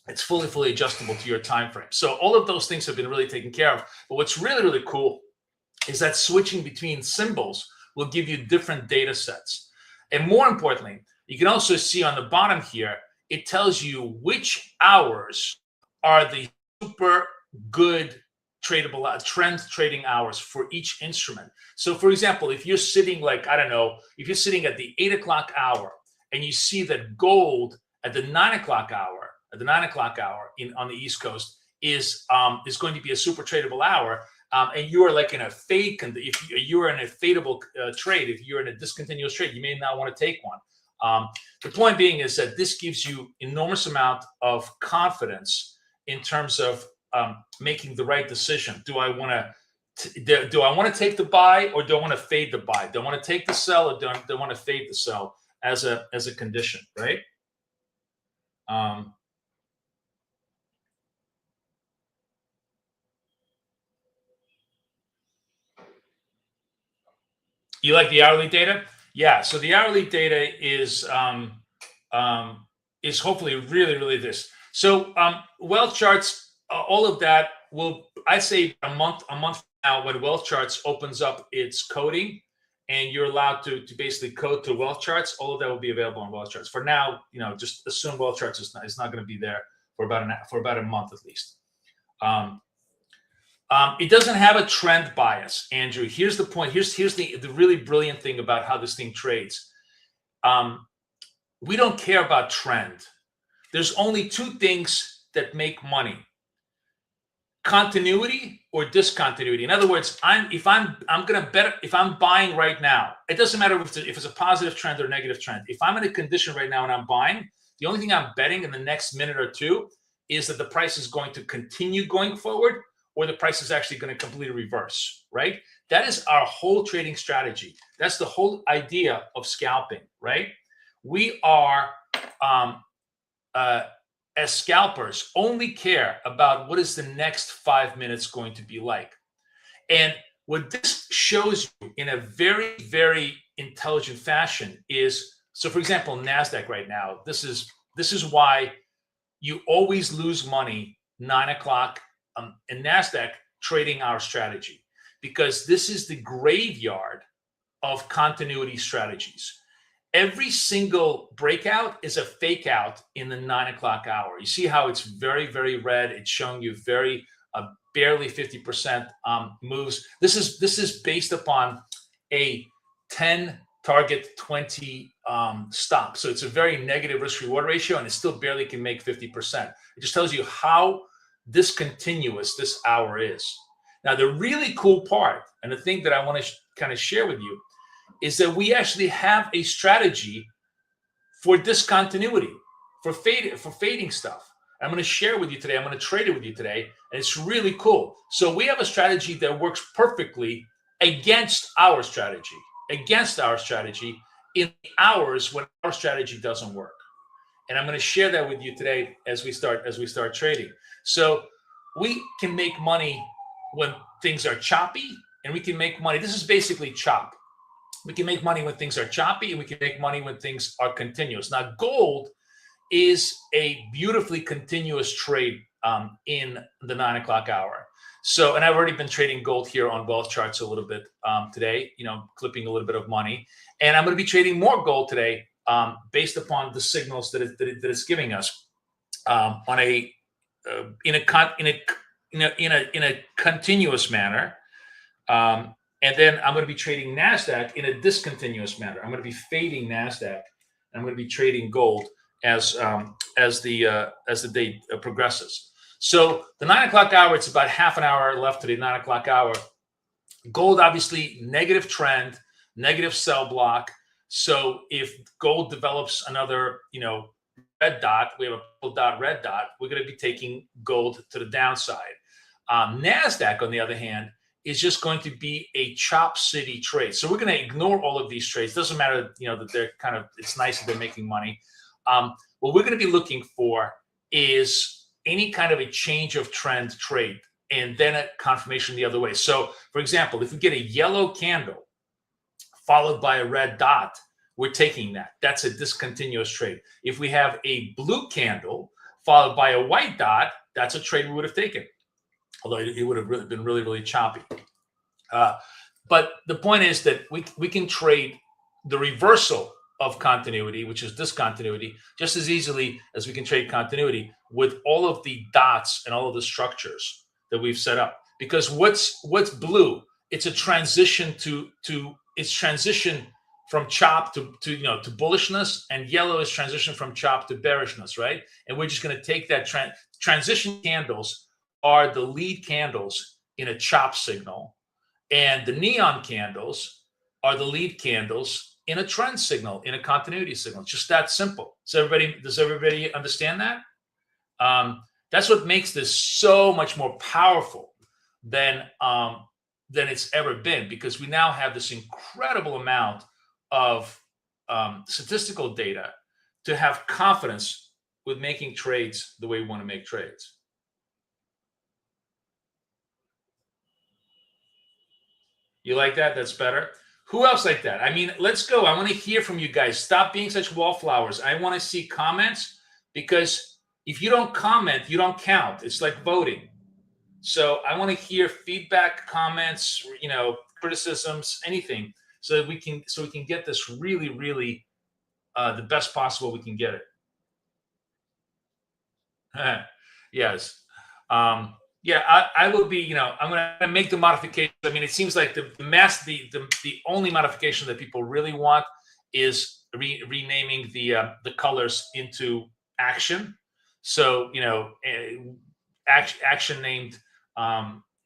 it's fully adjustable to your time frame. So all of those things have been really taken care of. But what's really, really cool is that switching between symbols will give you different data sets. And more importantly, you can also see on the bottom here, it tells you which hours are the super good tradable trend trading hours for each instrument. So for example, if you're sitting if you're sitting at the 8 o'clock hour and you see that gold at the 9 o'clock hour, on the East Coast is going to be a super tradable hour, and you are like in a fade, if you are in a fadeable trade, if you're in a discontinuous trade, you may not want to take one. The point being is that this gives you enormous amount of confidence in terms of making the right decision. Do I want to take the buy, or do I want to fade the buy? Do I want to take the sell, or do I want to fade the sell as a condition, right? You like the hourly data? Yeah. So the hourly data is hopefully really, really this. So wealth charts, all of that I'd say a month from now, when wealth charts opens up its coding, and you're allowed to basically code to wealth charts, all of that will be available on wealth charts. For now, just assume wealth charts is not going to be there for about a month at least. It doesn't have a trend bias, Andrew. Here's the point. Here's the really brilliant thing about how this thing trades. We don't care about trend. There's only two things that make money: continuity or discontinuity. In other words, if I'm buying right now, it doesn't matter if it's a positive trend or negative trend. If I'm in a condition right now and I'm buying, the only thing I'm betting in the next minute or two is that the price is going to continue going forward, or the price is actually going to completely reverse, right? That is our whole trading strategy. That's the whole idea of scalping, right? We are, as scalpers, only care about what is the next 5 minutes going to be like. And what this shows you in a very, very intelligent fashion is, so for example, NASDAQ right now, this is why you always lose money 9 o'clock in NASDAQ trading our strategy, because this is the graveyard of continuity strategies. Every single breakout is a fake out in the 9 o'clock hour. You see how it's very, very red. It's showing you very barely 50% moves. This is based upon a 10 target 20 stop. So it's a very negative risk reward ratio, and it still barely can make 50%. It just tells you how discontinuous this hour is. Now, the really cool part, and the thing that I want to kind of share with you, is that we actually have a strategy for discontinuity, for fading stuff. I'm going to share with you today. I'm going to trade it with you today, and it's really cool. So we have a strategy that works perfectly against our strategy in the hours when our strategy doesn't work. And I'm going to share that with you today as we start trading. So we can make money when things are choppy, and we can make money. This is basically chop. We can make money when things are choppy, and we can make money when things are continuous. Now, gold is a beautifully continuous trade in the 9 o'clock hour. So, and I've already been trading gold here on both charts a little bit today, clipping a little bit of money. And I'm going to be trading more gold today based upon the signals that it's giving us in a continuous manner. And then I'm going to be trading NASDAQ in a discontinuous manner. I'm going to be fading NASDAQ, and I'm going to be trading gold as the day progresses. So the 9 o'clock hour, it's about half an hour left to the 9 o'clock hour. Gold, obviously, negative trend, negative sell block. So if gold develops another, red dot, we have a purple dot, red dot, we're going to be taking gold to the downside. NASDAQ, on the other hand, is just going to be a chop city trade. So we're going to ignore all of these trades. Doesn't matter, that they're it's nice that they're making money. What we're going to be looking for is any kind of a change of trend trade, and then a confirmation the other way. So, for example, if we get a yellow candle followed by a red dot, we're taking that. That's a discontinuous trade. If we have a blue candle followed by a white dot, that's a trade we would have taken, although it would have been really, really choppy. But the point is that we can trade the reversal of continuity, which is discontinuity, just as easily as we can trade continuity with all of the dots and all of the structures that we've set up. Because what's blue? It's a transition it's transition from chop to bullishness, and yellow is transition from chop to bearishness, right? And we're just going to take that transition candles are the lead candles in a chop signal, and the neon candles are the lead candles in a trend signal, in a continuity signal. It's just that simple. So does everybody understand that? That's what makes this so much more powerful than it's ever been, because we now have this incredible amount of statistical data to have confidence with making trades the way we want to make trades. You like that? That's better. Who else like that? I mean, let's go. I want to hear from you guys. Stop being such wallflowers. I want to see comments, because if you don't comment, you don't count. It's like voting. So I want to hear feedback, comments, criticisms, anything, so that we can get this really, really the best possible we can get it. Yes. Yeah, I will be, I'm going to make the modification. I mean, it seems like the only modification that people really want is renaming the colors into action. So, action named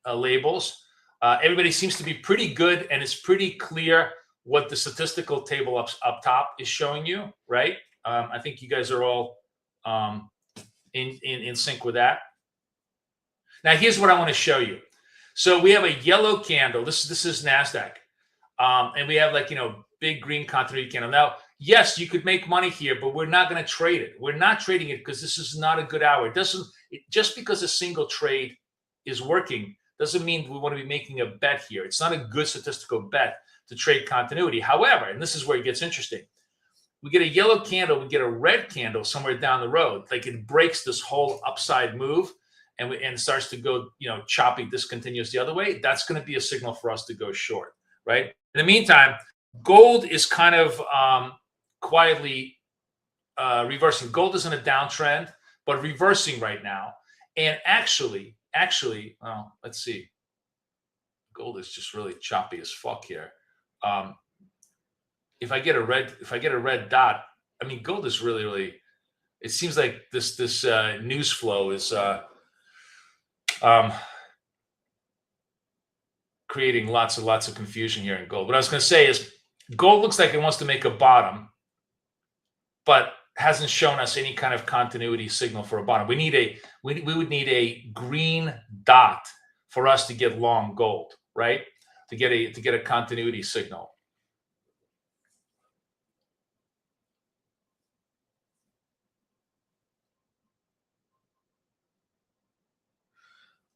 labels. Everybody seems to be pretty good, and it's pretty clear what the statistical table up top is showing you, right? I think you guys are all in sync with that. Now, here's what I want to show you. So we have a yellow candle. This is NASDAQ. And we have big green continuity candle. Now, yes, you could make money here, but we're not going to trade it. We're not trading it because this is not a good hour. Just because a single trade is working doesn't mean we want to be making a bet here. It's not a good statistical bet to trade continuity. However, and this is where it gets interesting, we get a yellow candle, we get a red candle somewhere down the road. Like it breaks this whole upside move and starts to go, choppy, discontinuous the other way. That's going to be a signal for us to go short, right? In the meantime, gold is kind of quietly reversing. Gold is in a downtrend, but reversing right now. And actually, well, let's see. Gold is just really choppy as fuck here. If I get a red dot, I mean, gold is really. It seems like this news flow is creating lots of confusion here in gold. What I was going to say is, gold looks like it wants to make a bottom, but hasn't shown us any kind of continuity signal for a bottom. We would need a green dot for us to get long gold, right? To get a continuity signal.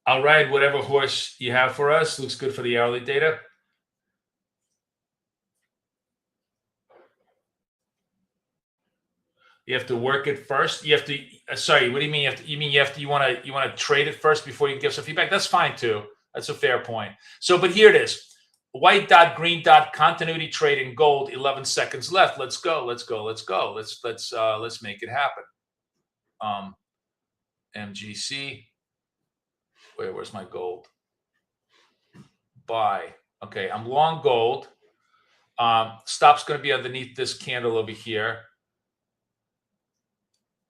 I'll ride whatever horse you have for us. Looks good for the hourly data. You have to work it first. You have to. Sorry, what do you mean? You want to trade it first before you give some feedback? That's fine too. That's a fair point. So, but here it is: white dot, green dot, continuity trade in gold. 11 seconds left. Let's go. Let's make it happen. MGC. Where's my gold? Buy. Okay, I'm long gold. Stop's going to be underneath this candle over here.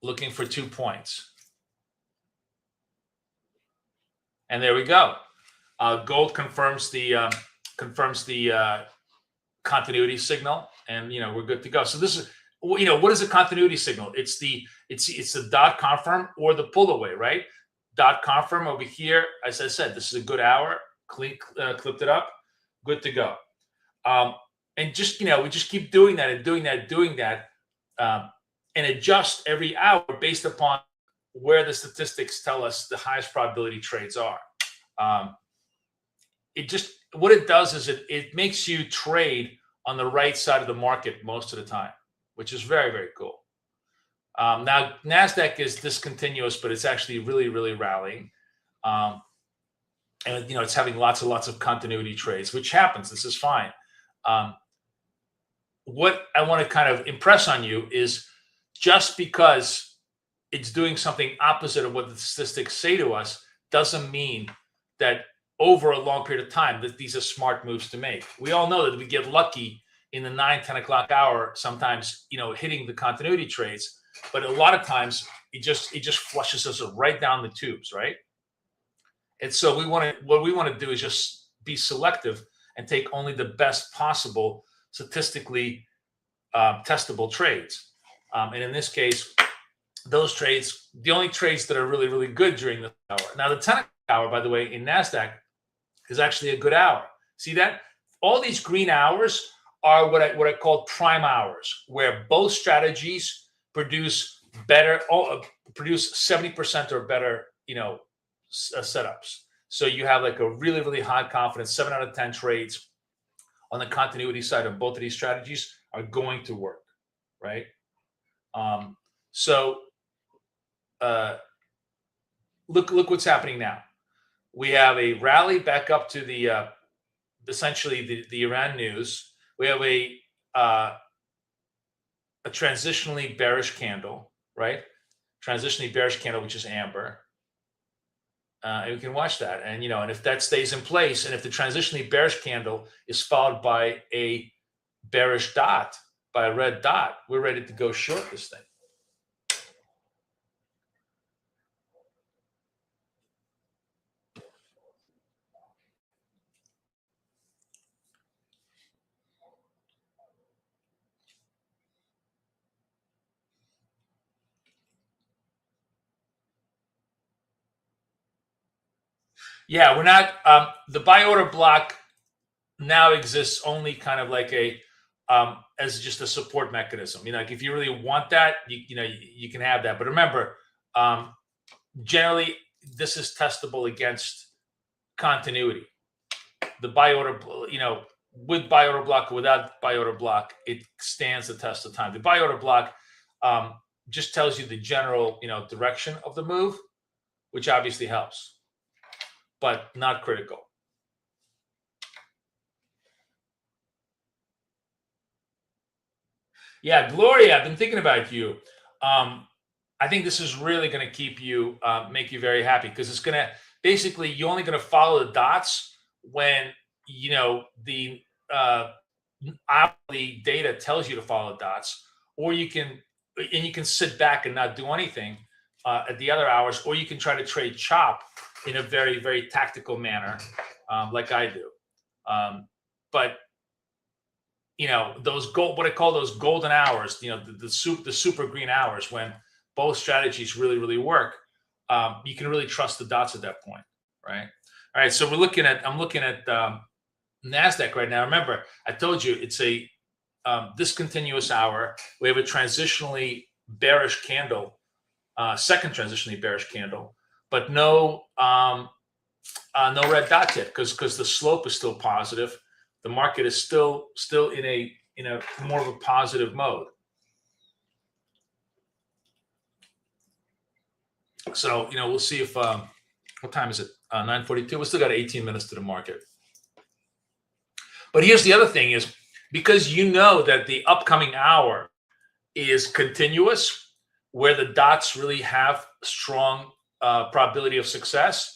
Looking for 2 points. And there we go. Gold confirms the continuity signal, and we're good to go. So this is, what is a continuity signal? It's the dot confirm or the pull away, right? Dot confirm over here. As I said, this is a good hour. Clipped it up. Good to go. And just we just keep doing that and doing that. And adjust every hour based upon where the statistics tell us the highest probability trades are. What it does is it makes you trade on the right side of the market most of the time, which is very, very cool. Now, NASDAQ is discontinuous, but it's actually really rallying. And it's having lots of continuity trades, which happens. This is fine. What I want to kind of impress on you is, just because it's doing something opposite of what the statistics say to us doesn't mean that over a long period of time that these are smart moves to make. We all know that we get lucky in the 9-10 o'clock hour, sometimes hitting the continuity trades, but a lot of times it just flushes us right down the tubes, right? And so what we want to do is just be selective and take only the best possible statistically testable trades. And in this case, those trades, the only trades that are really good during the hour. Now, the 10 hour, by the way, in NASDAQ is actually a good hour. See that? All these green hours are what I call prime hours, where both strategies produce 70% or better, setups. So you have like a really high confidence 7 out of 10 trades on the continuity side of both of these strategies are going to work, right? Look what's happening now. We have a rally back up to the essentially the Iran news. We have a transitionally bearish candle, right? Transitionally bearish candle, which is amber. And we can watch that. And, and if that stays in place, and if the transitionally bearish candle is followed by a bearish dot, by a red dot, we're ready to go short this thing. Yeah, we're not, the buy order block now exists only kind of like as just a support mechanism. Like if you really want that, you can have that. But remember, generally this is testable against continuity. The buy order, with buy order block or without buy order block, it stands the test of time. The buy order block just tells you the general, direction of the move, which obviously helps, but not critical. Yeah, Gloria, I've been thinking about you. I think this is really going to keep you, make you very happy, because it's going to, basically, you're only going to follow the dots when, the hourly data tells you to follow dots, or you can sit back and not do anything at the other hours, or you can try to trade chop in a very, very tactical manner, like I do. But those what I call those golden hours, the super green hours, when both strategies really, really work, you can really trust the dots at that point, right? All right, so I'm looking at NASDAQ right now. Remember, I told you it's a discontinuous hour. We have a transitionally bearish candle, second transitionally bearish candle, but no red dots yet, because the slope is still positive. The market is still in a more of a positive mode. So we'll see if what time is it? 9:42. We still got 18 minutes to the market. But here's the other thing: is because that the upcoming hour is continuous, where the dots really have strong probability of success.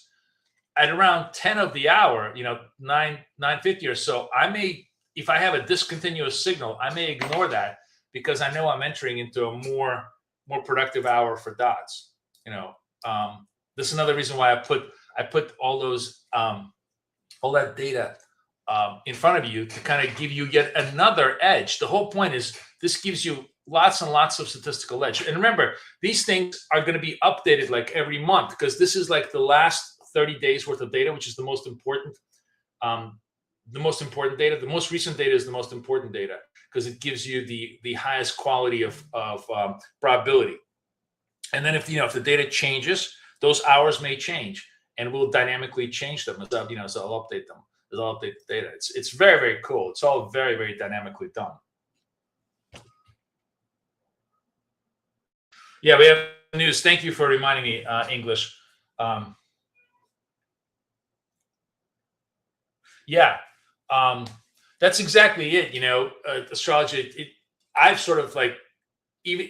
At around 10 of the hour, 9:50 or so, I may, if I have a discontinuous signal, I may ignore that, because I know I'm entering into a more productive hour for dots. This is another reason why I put all those all that data in front of you, to kind of give you yet another edge. The whole point is this gives you lots and lots of statistical edge. And remember, these things are going to be updated like every month, because this is like the last 30 days worth of data, which is the most important data. The most recent data is the most important data, because it gives you the highest quality of probability. And then if the data changes, those hours may change, and we'll dynamically change them. So I'll update them. I'll update the data. It's very, very cool. It's all very, very dynamically done. Yeah, we have news. Thank you for reminding me, English. Yeah, that's exactly it. Astrology. I've sort of like, even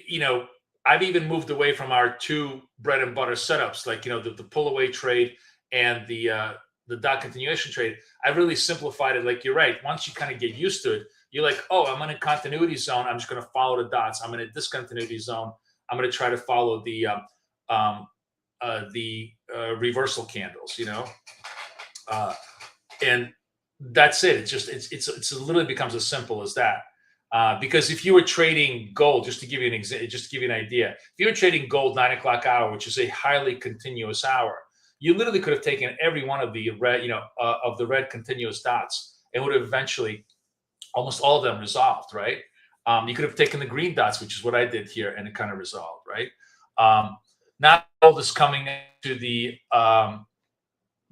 I've even moved away from our two bread and butter setups, like the pull away trade and the dot continuation trade. I really simplified it. Like, you're right. Once you kind of get used to it, you're like, oh, I'm in a continuity zone. I'm just going to follow the dots. I'm in a discontinuity zone. I'm going to try to follow the reversal candles. And that's it. It's literally becomes as simple as that. Because if you were trading gold, just to give you an idea, if you were trading gold 9 o'clock hour, which is a highly continuous hour, you literally could have taken every one of the red, of the red continuous dots, and would have eventually almost all of them resolved, right? You could have taken the green dots, which is what I did here, and it kind of resolved, right? Now gold is coming to the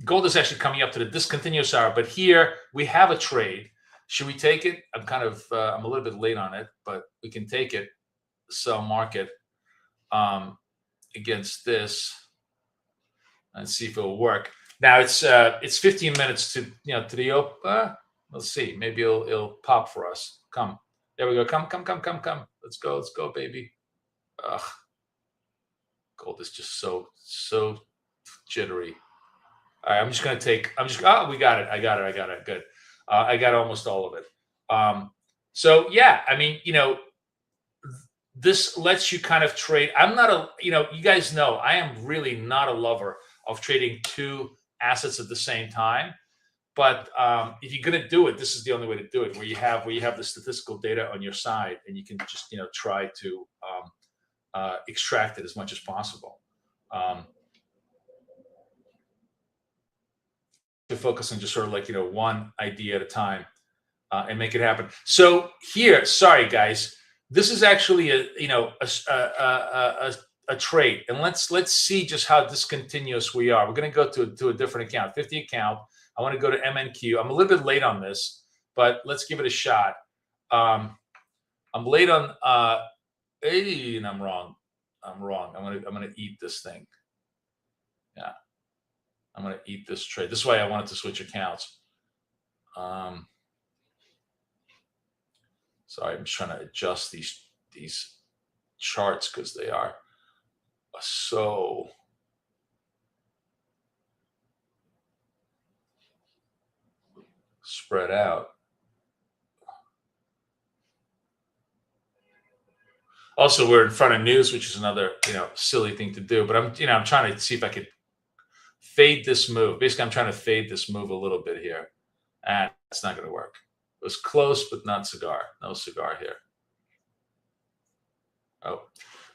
gold is actually coming up to the discontinuous hour, but here we have a trade. Should we take it? I'm a little bit late on it, but we can take it. Sell market against this, and see if it will work. Now it's 15 minutes to to the open. Let's see. Maybe it'll pop for us. Come. There we go. Come. Let's go, baby. Ugh. Gold is just so jittery. All right, I'm just going to take, oh, we got it. I got it. Good. I got almost all of it. So yeah, I mean, this lets you kind of trade. I'm not you guys know, I am really not a lover of trading two assets at the same time. But if you're going to do it, this is the only way to do it, where you have the statistical data on your side, and you can just try to extract it as much as possible. To focus on just sort of like one idea at a time and make it happen. So here, sorry guys, this is actually a trade, and let's see just how discontinuous we are. We're going to go to a different account, 50 account. I want to go to MNQ. I'm a little bit late on this, but let's give it a shot. I'm late on. And I'm wrong. I'm gonna eat this thing. Yeah, I'm gonna eat this trade. This is why I wanted to switch accounts. Sorry, I'm just trying to adjust these charts because they are so spread out. Also, we're in front of news, which is another silly thing to do. But I'm trying to see if I could fade this move. Basically, I'm trying to fade this move a little bit here, and it's not going to work. It was close, but not cigar. No cigar here. Oh,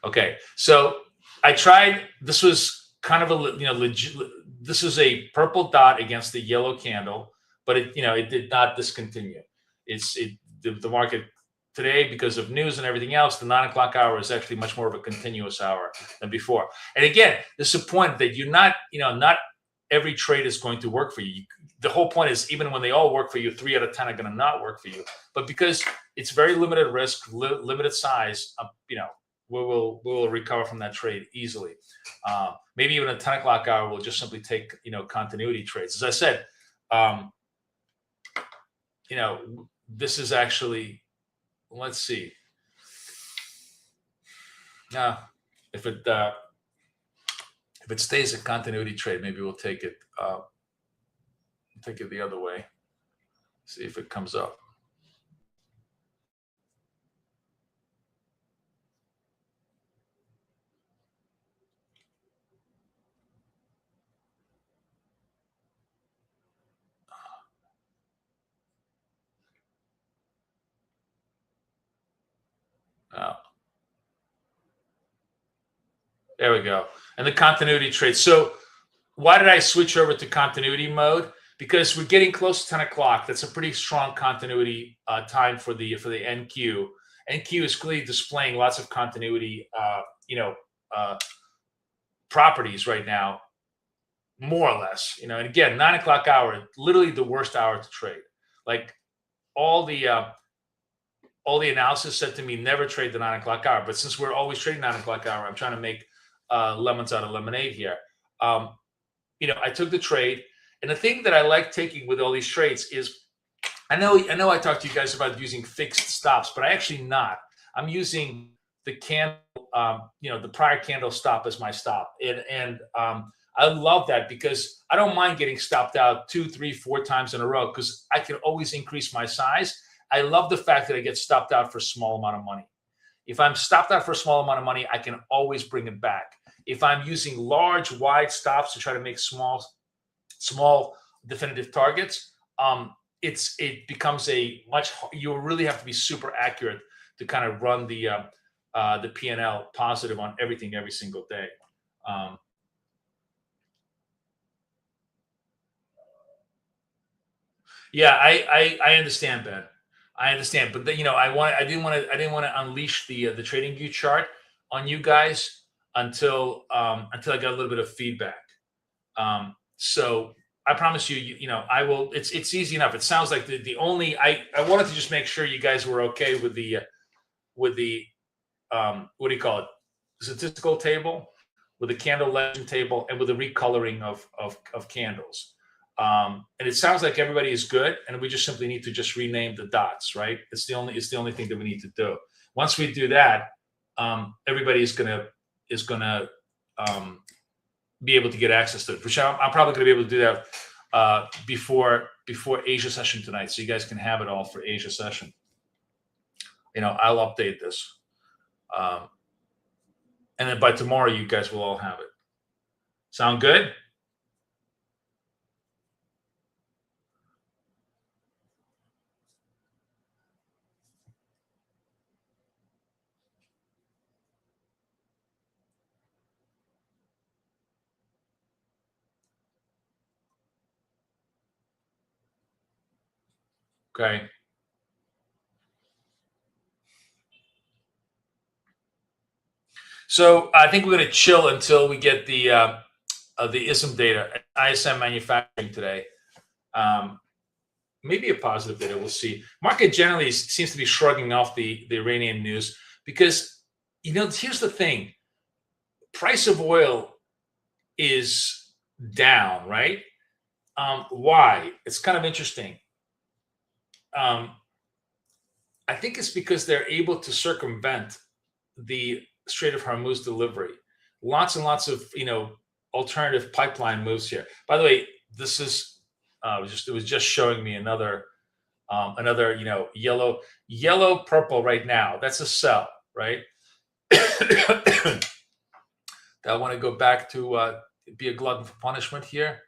okay. So I tried. This was kind of a legit. This is a purple dot against the yellow candle, but it did not discontinue. The market today, because of news and everything else, the 9 o'clock hour is actually much more of a continuous hour than before. And again, this is a point that you're not not every trade is going to work for you. The whole point is, even when they all work for you, 3 out of 10 are going to not work for you. But because it's very limited risk, limited size, we will recover from that trade easily. Maybe even a 10 o'clock hour will just simply take continuity trades. As I said, this is actually, let's see. If it stays a continuity trade, maybe we'll take it. Take it the other way. See if it comes up. There we go. And the continuity trade. So why did I switch over to continuity mode? Because we're getting close to 10 o'clock. That's a pretty strong continuity time for the NQ. NQ is clearly displaying lots of continuity, properties right now, more or less. And again, 9 o'clock hour, literally the worst hour to trade. Like all the analysis said to me, never trade the 9 o'clock hour. But since we're always trading 9 o'clock hour, I'm trying to make lemons out of lemonade here. I took the trade. And the thing that I like taking with all these trades is, I know I talked to you guys about using fixed stops, but I actually not. I'm using the candle, the prior candle stop as my stop. And I love that because I don't mind getting stopped out 2, 3, 4 times in a row because I can always increase my size. I love the fact that I get stopped out for a small amount of money. If I'm stopped out for a small amount of money, I can always bring it back. If I'm using large, wide stops to try to make small definitive targets, it becomes you really have to be super accurate to kind of run the P&L positive on everything every single day. Yeah, I understand, Ben. I understand, but I didn't want to unleash the trading view chart on you guys until I got a little bit of feedback. So I promise you, I will. It's easy enough. It sounds like the only I wanted to just make sure you guys were okay with the what do you call it? Statistical table, with the candle legend table, and with the recoloring of candles. And it sounds like everybody is good, and we just simply need to just rename the dots, right? It's the only thing that we need to do. Once we do that, everybody is gonna be able to get access to it, which I'm probably going to be able to do that before Asia session tonight, so you guys can have it all for Asia session. I'll update this, and then by tomorrow you guys will all have it. Sound good? Okay. So I think we're going to chill until we get the ISM data, ISM manufacturing today. Maybe a positive data. We'll see. Market generally seems to be shrugging off the Iranian news because, here's the thing. Price of oil is down, right? Why? It's kind of interesting. I think it's because they're able to circumvent the Strait of Hormuz delivery. Lots and lots of alternative pipeline moves here. By the way, this is it was just showing me another yellow purple right now. That's a sell, right? I want to go back to be a glutton for punishment here.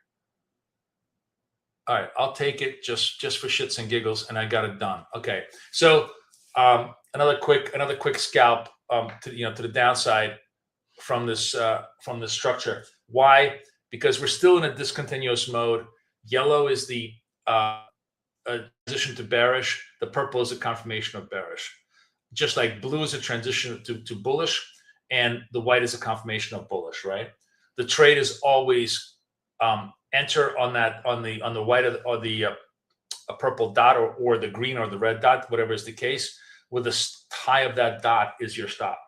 All right, I'll take it just for shits and giggles, and I got it done. Okay, so another quick scalp to the downside from this structure. Why? Because we're still in a discontinuous mode. Yellow is the transition to bearish. The purple is a confirmation of bearish. Just like blue is a transition to bullish, and the white is a confirmation of bullish. Right? The trade is always enter on the white or the a purple dot or the green or the red dot, whatever is the case. With the high of that dot is your stop.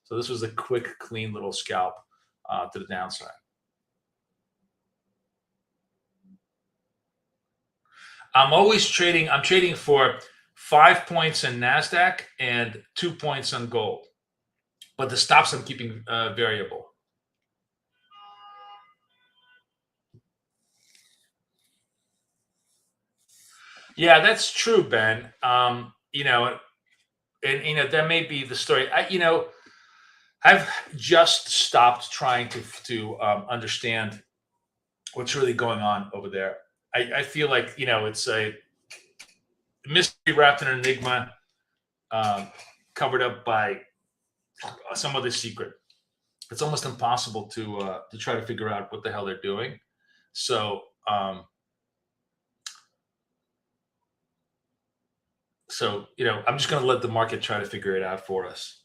So this was a quick, clean little scalp to the downside. I'm trading for 5 points in NASDAQ and 2 points on gold, but the stops I'm keeping variable. Yeah, that's true, Ben. And that may be the story. I've just stopped trying to understand what's really going on over there. I feel like it's a mystery wrapped in an enigma, covered up by some other secret. It's almost impossible to try to figure out what the hell they're doing. So. I'm just going to let the market try to figure it out for us.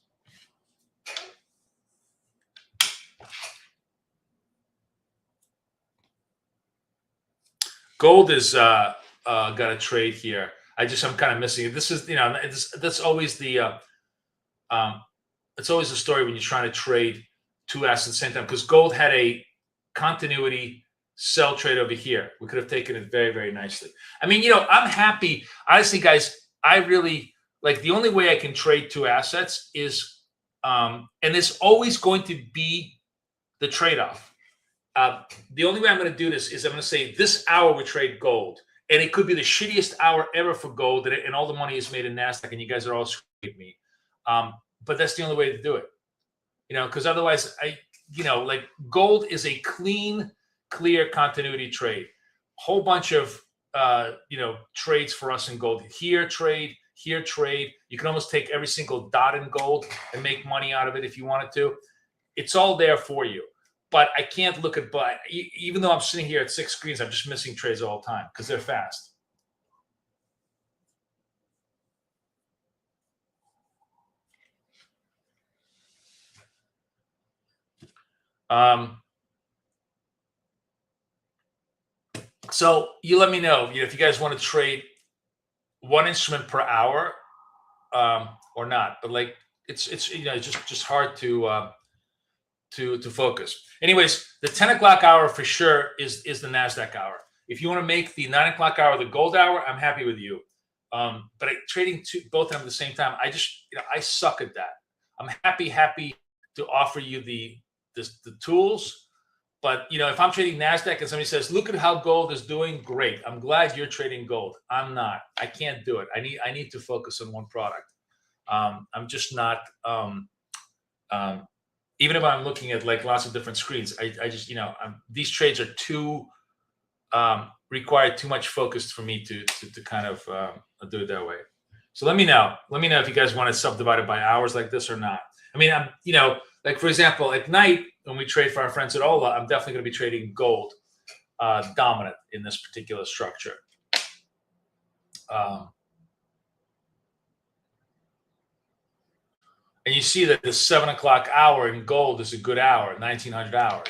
Gold is got a trade here. I'm kind of missing it. This is that's always the it's always the story when you're trying to trade two assets at the same time, because gold had a continuity sell trade over here. We could have taken it very, very nicely. I mean, I'm happy. Honestly, guys, I really like the only way I can trade two assets is, and it's always going to be the trade-off. The only way I'm going to do this is I'm going to say this hour we trade gold, and it could be the shittiest hour ever for gold, and all the money is made in NASDAQ, and you guys are all screwing me. But that's the only way to do it, because otherwise, like gold is a clean, clear continuity trade. Whole bunch of trades for us in gold. Here trade. You can almost take every single dot in gold and make money out of it if you wanted to. It's all there for you. But I can't look at, even though I'm sitting here at 6 screens, I'm just missing trades all the time because they're fast. So you let me know, if you guys want to trade one instrument per hour or not. But like it's just hard to focus. Anyways, the 10 o'clock hour for sure is the NASDAQ hour. If you want to make the 9 o'clock hour the gold hour, I'm happy with you. But trading both of them at the same time, I suck at that. I'm happy to offer you the tools, But if I'm trading NASDAQ and somebody says, look at how gold is doing, great. I'm glad you're trading gold. I'm not. I can't do it. I need to focus on one product. I'm just not, even if I'm looking at like lots of different screens, I just, these trades are too, require too much focus for me to kind of do it that way. So let me know if you guys want to subdivide it by hours like this or not. I mean, I'm, like for example, at night when we trade for our friends at Ola, I'm definitely going to be trading gold dominant in this particular structure. And you see that the 7 o'clock hour in gold is a good hour, 1900 hours.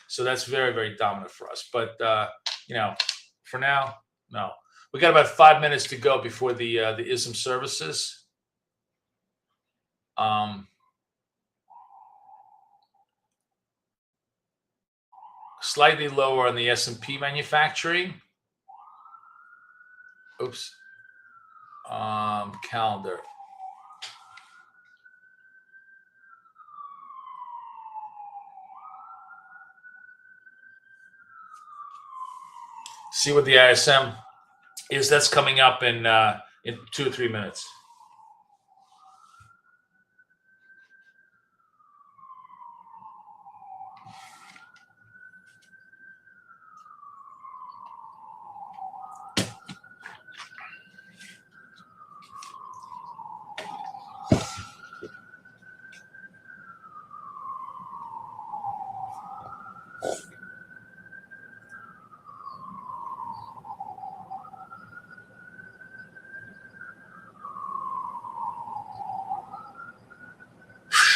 So that's very, very dominant for us. But, for now, no. We got about 5 minutes to go before the ISM services. Slightly lower on the S&P manufacturing. Oops. Calendar. See what the ISM is. That's coming up in 2 or 3 minutes.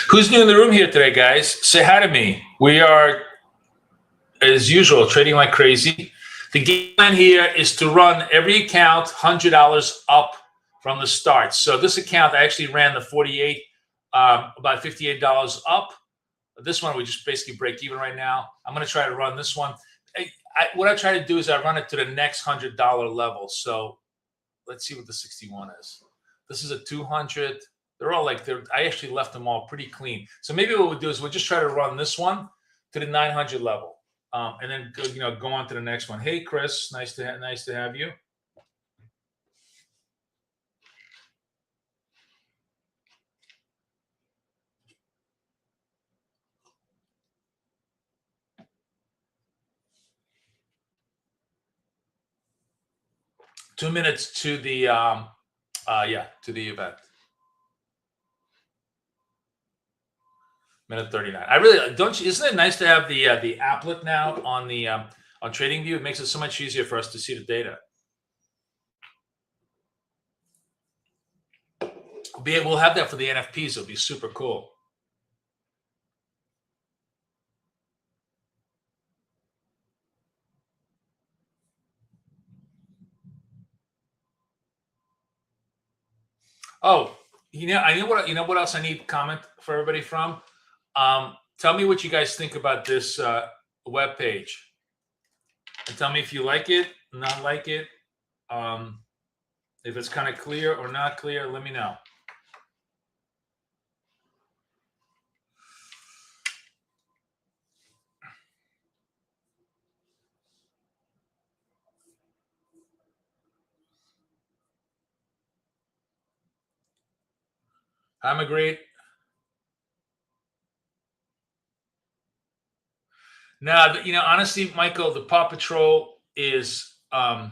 Who's new in the room here today, guys? Say hi to me. We are, as usual, trading like crazy. The game plan here is to run every account $100 up from the start. So this account, I actually ran the 48, about $58 up. This one, we just basically break even right now. I'm going to try to run this one. What I try to do is I run it to the next $100 level. So let's see what the 61 is. This is a 200. They're all like, I actually left them all pretty clean. So maybe what we'll do is we'll just try to run this one to the 900 level, and then go on to the next one. Hey, Chris, nice to have you. Two minutes to the to the event. Minute 39. I really don't. Isn't it nice to have the applet now on the on TradingView? It makes it so much easier for us to see the data. We'll have that for the NFPs. It'll be super cool. Oh, I know what else I need comment for everybody from. Tell me what you guys think about this web page, and tell me if you like it, not like it, if it's kind of clear or not clear. Let me know. I'm agreed. Now, honestly, Michael, the Paw Patrol is I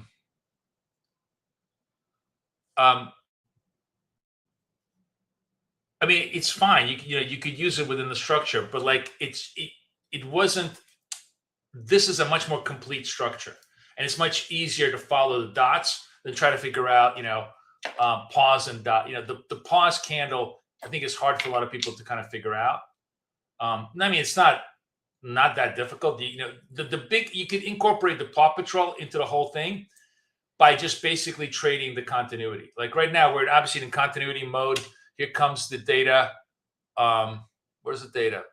mean, it's fine. You could use it within the structure, but like it wasn't. This is a much more complete structure, and it's much easier to follow the dots than try to figure out pause and dot. The pause candle, I think, is hard for a lot of people to kind of figure out. I mean, it's not that difficult. The big, you could incorporate the Paw Patrol into the whole thing by just basically trading the continuity. Like right now, we're obviously in continuity mode. Here comes the data. Where's the data?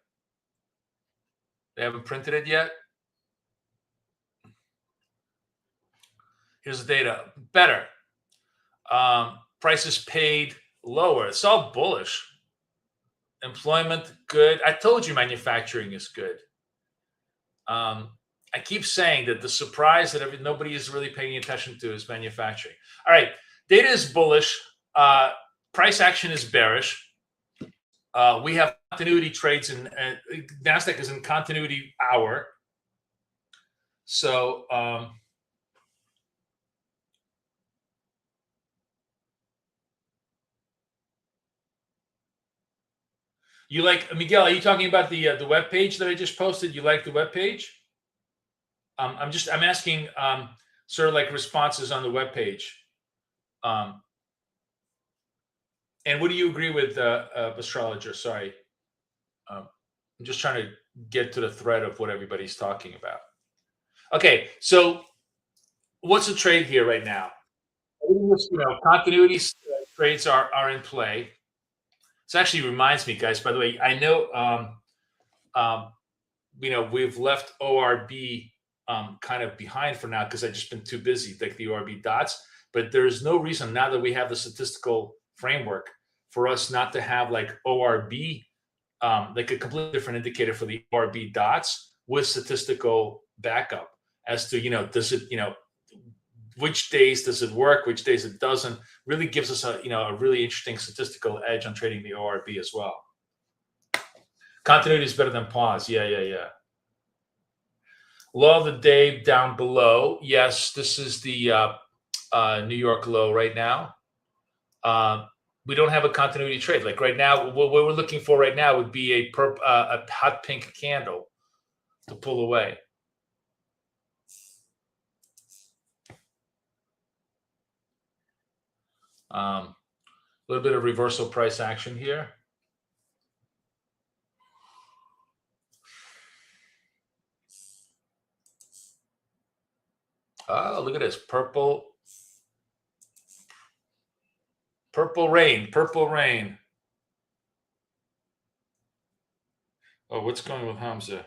They haven't printed it yet. Here's the data. Better. Prices paid lower. It's all bullish. Employment, good. I told you manufacturing is good. I keep saying that the surprise that nobody is really paying attention to is manufacturing. All right, data is bullish. Price action is bearish. We have continuity trades, and Nasdaq is in continuity hour. So you like, Miguel? Are you talking about the web page that I just posted? You like the web page? I'm asking sort of like responses on the web page. And what do you agree with, astrologer? Sorry, I'm just trying to get to the thread of what everybody's talking about. Okay, so what's the trade here right now? Continuity trades are in play. This actually reminds me, guys. By the way, I know we've left ORB kind of behind for now because I've just been too busy, like the ORB dots. But there's no reason now that we have the statistical framework for us not to have like ORB, like a completely different indicator for the ORB dots with statistical backup as to, does it, which days does it work, which days it doesn't. Really gives us a really interesting statistical edge on trading the ORB as well. Continuity is better than pause. Yeah. Low of the day down below. Yes, this is the New York low right now. We don't have a continuity trade. Like right now, what we're looking for right now would be a hot pink candle to pull away. A little bit of reversal price action here. Oh, look at this. Purple rain. Oh, what's going on with Hamza?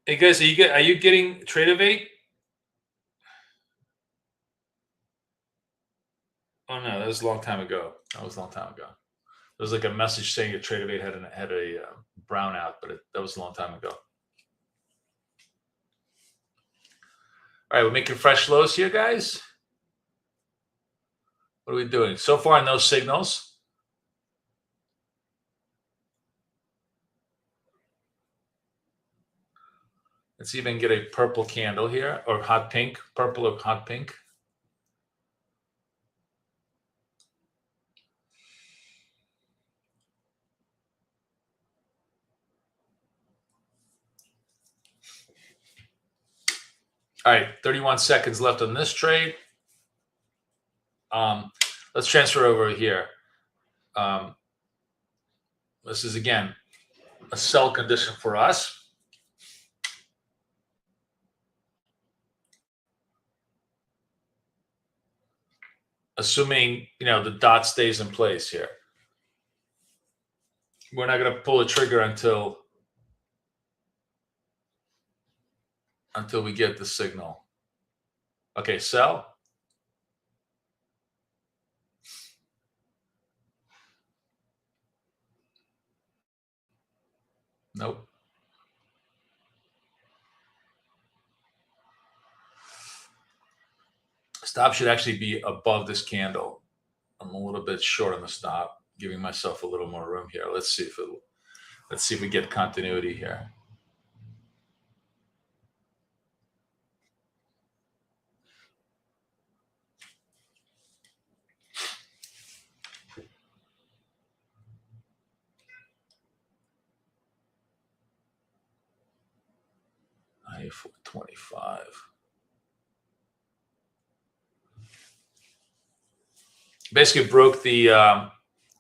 Hey guys, are you getting Tradeovate? Oh no, that was a long time ago. There was like a message saying that Tradeovate had a brownout, but that was a long time ago. All right, we're making fresh lows here, guys. What are we doing? So far, no signals. Let's even get a purple candle here, or hot pink, purple or hot pink. All right, 31 seconds left on this trade. Let's transfer over here. This is, again, a sell condition for us. Assuming, the dot stays in place here. We're not going to pull the trigger until we get the signal. Okay, sell. Nope. Stop should actually be above this candle. I'm a little bit short on the stop, giving myself a little more room here. Let's see if we get continuity here. $94.25. Basically broke the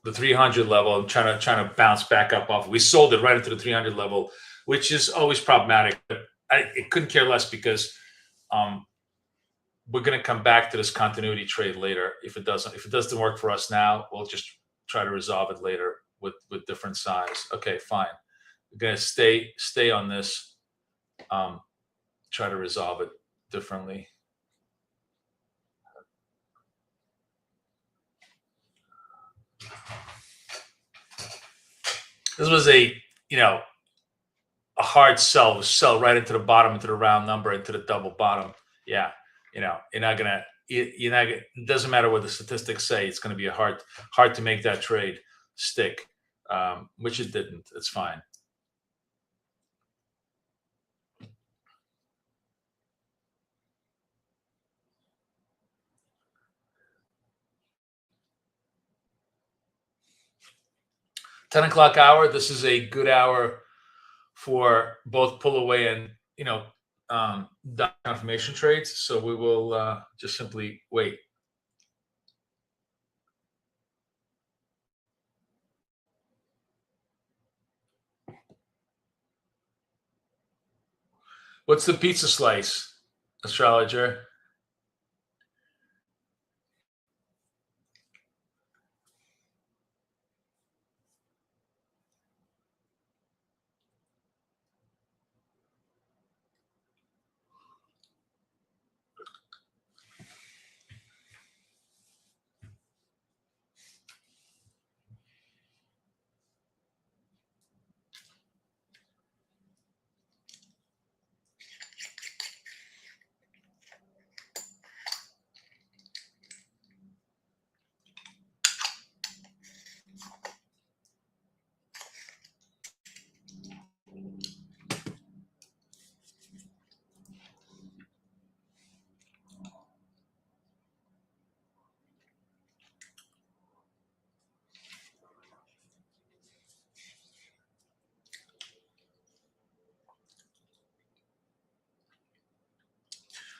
300 level and trying to bounce back up off. We sold it right into the 300 level, which is always problematic. But I couldn't care less because we're going to come back to this continuity trade later. If it doesn't work for us now, we'll just try to resolve it later with different size. Okay, fine. We're going to stay on this. Try to resolve it differently. This was a, a hard sell was sell right into the bottom, into the round number, into the double bottom. Yeah, you're not gonna. You're not. It doesn't matter what the statistics say. It's going to be hard to make that trade stick, which it didn't. It's fine. $10 hour. This is a good hour for both pull away and dot confirmation trades. So we will just simply wait. What's the pizza slice, astrologer?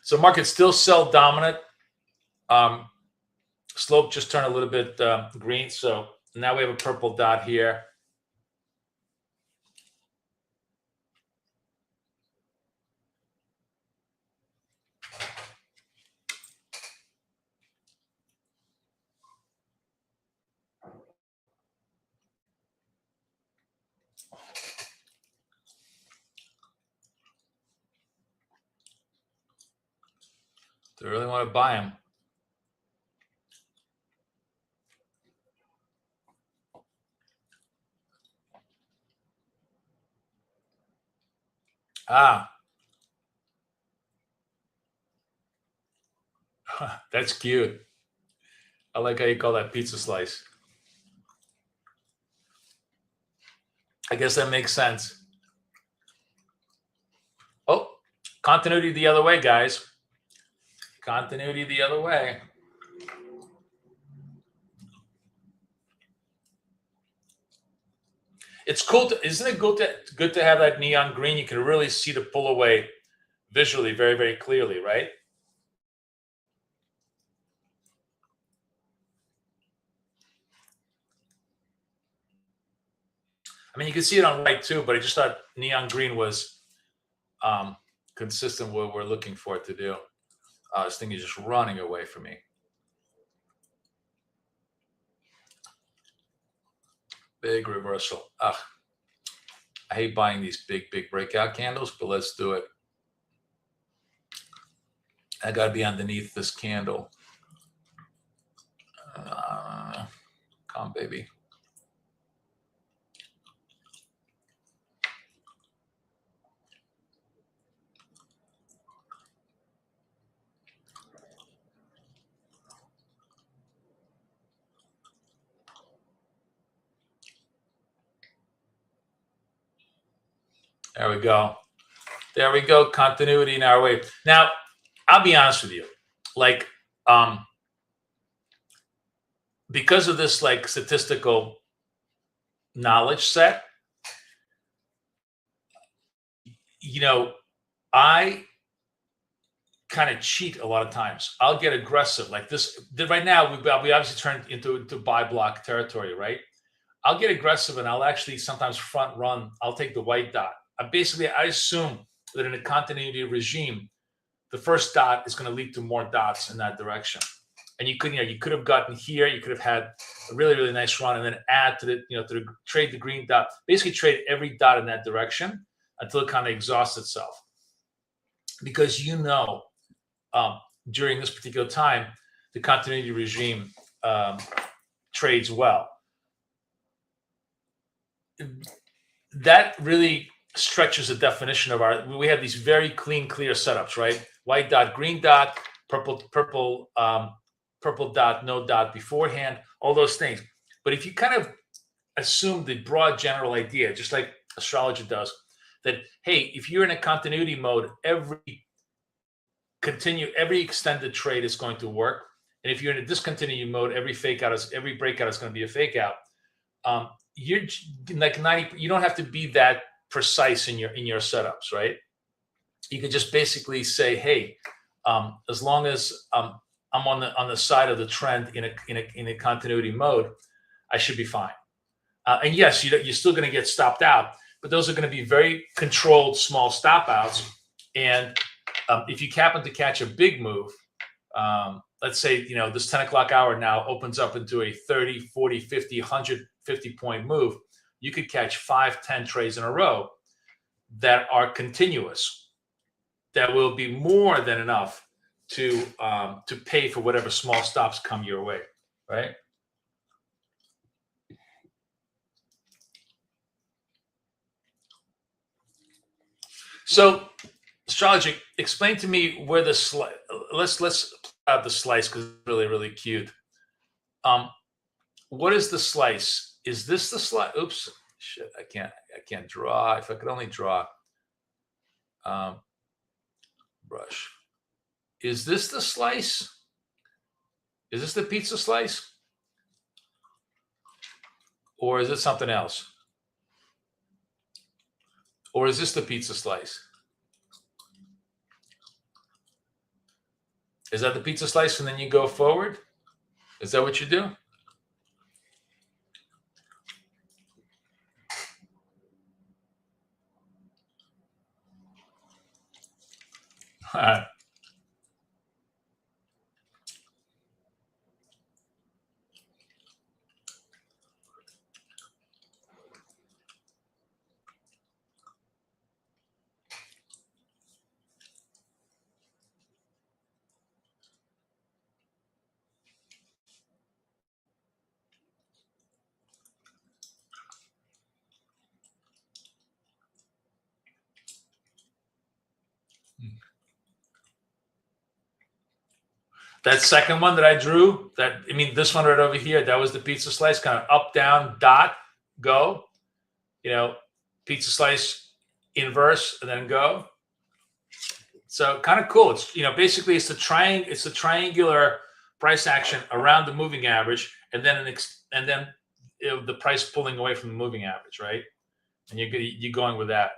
So market still sell dominant. Slope just turned a little bit green. So now we have a purple dot here. Do I really want to buy them? That's cute. I like how you call that pizza slice. I guess that makes sense. Oh, continuity the other way, guys. Continuity the other way. It's cool. Isn't it good to have that neon green? You can really see the pull away visually very, very clearly, right? I mean, you can see it on white too, but I just thought neon green was consistent with what we're looking for it to do. This thing is just running away from me. Big reversal. Ugh. I hate buying these big breakout candles, but let's do it. I got to be underneath this candle. Come, baby. There we go. There we go. Continuity in our way. Now, I'll be honest with you. Like, because of this like statistical knowledge set, I kind of cheat a lot of times. I'll get aggressive like this. Right now, we obviously turned into buy block territory, right? I'll get aggressive and I'll actually sometimes front run. I'll take the white dot. I assume that in a continuity regime, the first dot is going to lead to more dots in that direction. And you could have gotten here. You could have had a really, really nice run, and then add to the trade the green dot. Basically, trade every dot in that direction until it kind of exhausts itself. Because during this particular time, the continuity regime trades well. That really stretches the definition of our. We have these very clean, clear setups, right? White dot, green dot, purple dot, no dot beforehand, all those things. But if you kind of assume the broad general idea, just like astrology does, that hey, if you're in a continuity mode, every extended trade is going to work, and if you're in a discontinuity mode, every breakout is going to be a fake out. You're like 90. You don't have to be that precise in your setups, right? You could just basically say, hey, as long as I'm on the side of the trend in a continuity mode, I should be fine. And yes, you're still going to get stopped out, but those are going to be very controlled small stop outs. And if you happen to catch a big move, let's say, this 10 o'clock hour now opens up into a 30, 40, 50, 150 point move, you could catch 5, 10 trades in a row that are continuous, that will be more than enough to pay for whatever small stops come your way, right? So, astrology, explain to me where the slice. Let's out the slice because it's really, really cute. What is the slice? Is this the slice? Oops, shit! I can't draw. If I could only draw. Brush. Is this the slice? Is this the pizza slice? Or is it something else? Or is this the pizza slice? Is that the pizza slice and then you go forward? Is that what you do? All right. That second one that I drew, this one right over here, that was the pizza slice, kind of up, down, dot, go. Pizza slice, inverse, and then go. So kind of cool. It's basically it's the triangular price action around the moving average, and then the price pulling away from the moving average, right? And you're going with that.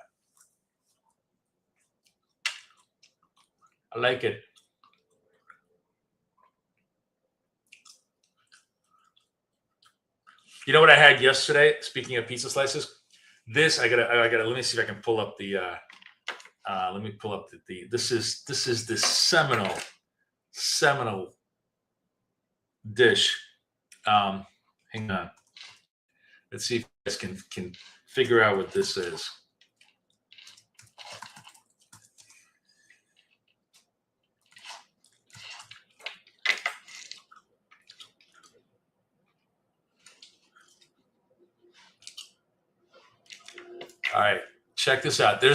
I like it. You know what I had yesterday? Speaking of pizza slices, I gotta. Let me see if I can pull up the. Let me pull up the. This is the seminal dish. Hang on. Let's see if you guys can figure out what this is. All right, check this out. Do you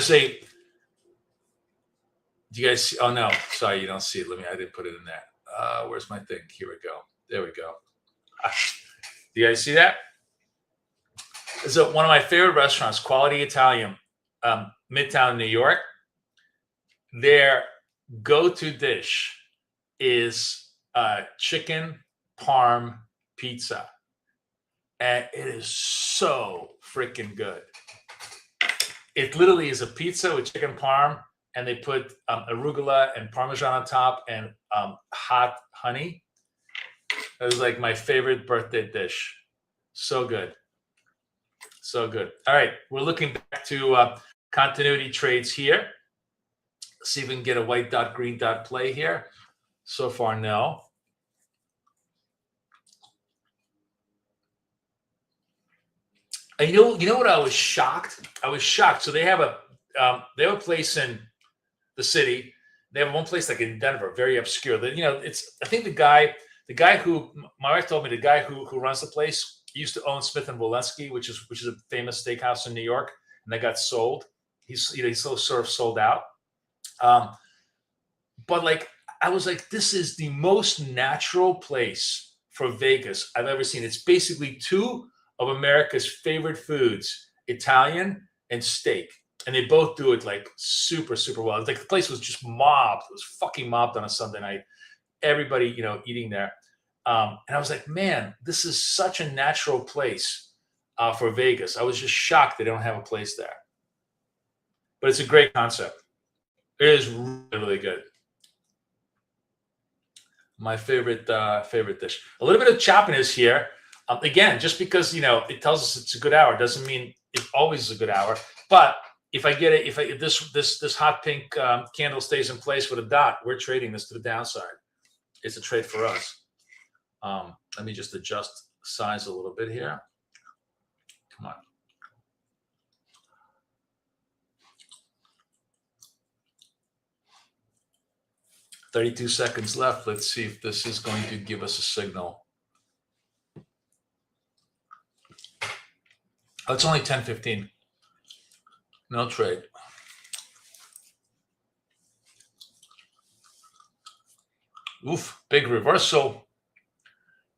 guys see? Oh no, sorry, you don't see it. I didn't put it in there. Where's my thing? Here we go. There we go. Do you guys see that? It's one of my favorite restaurants, Quality Italian, Midtown, New York. Their go-to dish is chicken parm pizza. And it is so freaking good. It literally is a pizza with chicken parm, and they put arugula and Parmesan on top and hot honey. It was like my favorite birthday dish. So good. So good. All right. We're looking back to continuity trades here. See if we can get a white dot, green dot play here. So far, no. And you know what? I was shocked. So they have a place in the city. They have one place like in Denver, very obscure. I think the guy who my wife told me, the guy who runs the place used to own Smith and Wollensky, which is a famous steakhouse in New York, and they got sold. he's so sort of sold out. But like, I was like, this is the most natural place for Vegas I've ever seen. It's basically two of America's favorite foods, Italian and steak. And they both do it like super, super well. It's like the place was just mobbed. It was fucking mobbed on a Sunday night. Everybody, eating there. And I was like, man, this is such a natural place for Vegas. I was just shocked they don't have a place there. But it's a great concept. It is really, really good. My favorite dish. A little bit of choppiness here. Again, just because it tells us it's a good hour doesn't mean it always is a good hour. But if I get it, if this hot pink candle stays in place with a dot, we're trading this to the downside. It's a trade for us. Let me just adjust size a little bit here. Come on. "32 seconds left. Let's see if this is going to give us a signal. Oh, it's only 10:15. No trade. Oof, big reversal.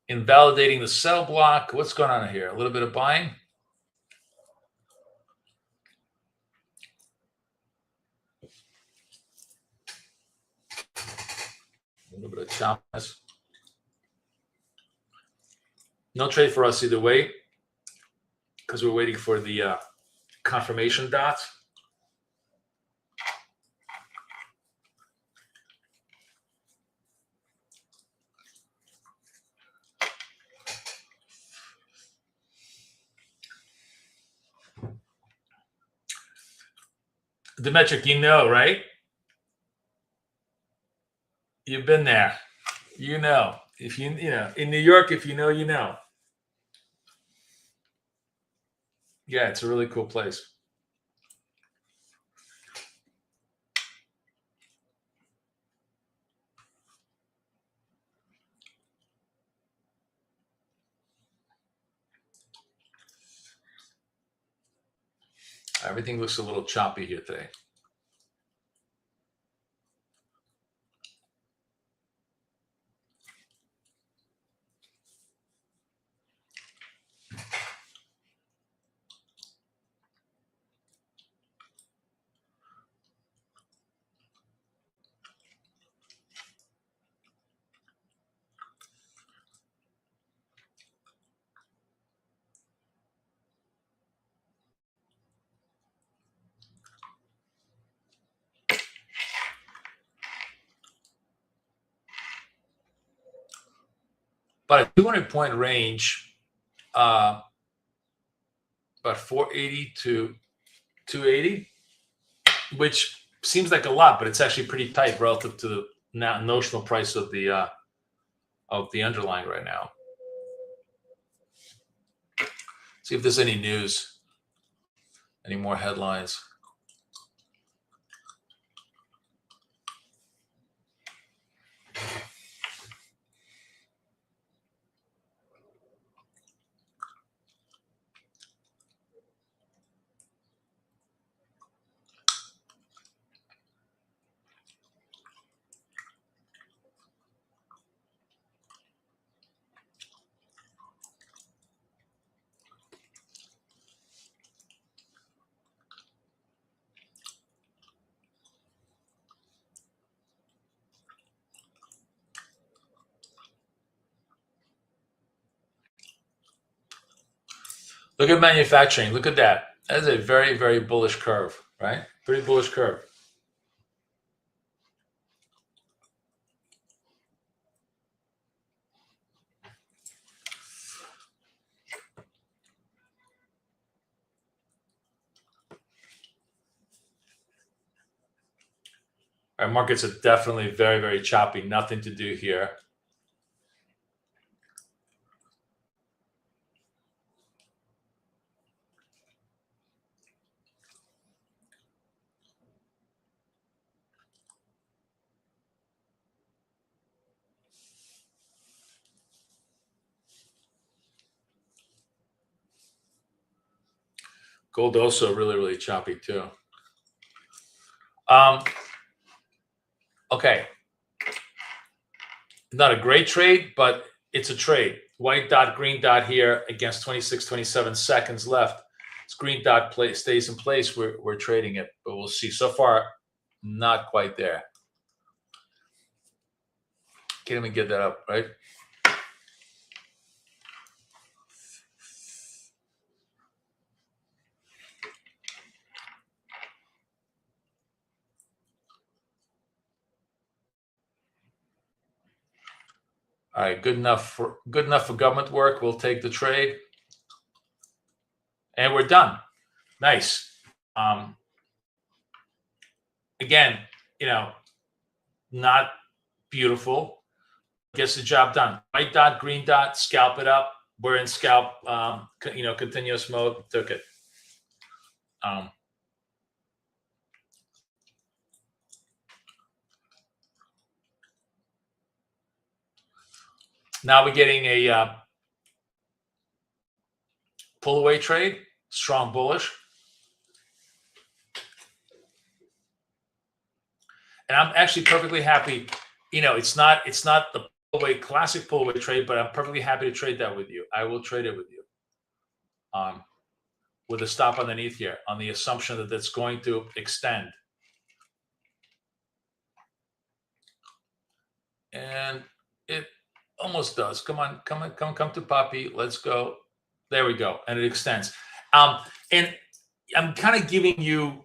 Invalidating the sell block. What's going on here? A little bit of buying. A little bit of choppiness. No trade for us either way, because we're waiting for the confirmation dot. Demetric, right? You've been there. If in New York, if you know, you know. Yeah, it's a really cool place. Everything looks a little choppy here today. About a 200-point range, about 480 to 280, which seems like a lot, but it's actually pretty tight relative to the notional price of the underlying right now. See if there's any news, any more headlines. Look at manufacturing. Look at that. That is a very, very bullish curve, right? Pretty bullish curve. Our markets are definitely very, very choppy. Nothing to do here. Gold also really, really choppy too. Okay. Not a great trade, but it's a trade. White dot, green dot here against 26, 27 seconds left. This green dot stays in place. We're trading it, but we'll see. So far, not quite there. Can't even get that up, right? All right, good enough for government work. We'll take the trade, and we're done. Nice. Again, not beautiful. Gets the job done. White dot, green dot, scalp it up. We're in scalp, continuous mode. Took it. Now we're getting a pull away trade, strong bullish. And I'm actually perfectly happy. It's not the pull away, classic pull away trade, but I'm perfectly happy to trade that with you. I will trade it with you. With a stop underneath here on the assumption that it's going to extend. And it almost does. Come on, come to Poppy. Let's go. There we go. And it extends. And I'm kind of giving you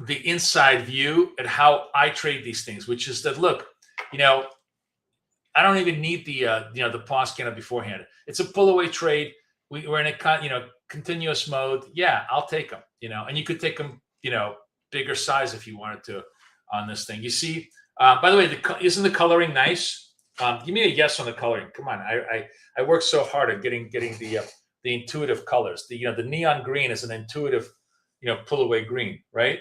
the inside view at how I trade these things, which is that, look, I don't even need the pause candle beforehand. It's a pull away trade. We're in a continuous mode. Yeah, I'll take them. And you could take them, bigger size if you wanted to on this thing. You see, by the way, isn't the coloring nice? Give me a yes on the coloring. Come on, I worked so hard at getting the intuitive colors. The neon green is an intuitive, pull away green, right?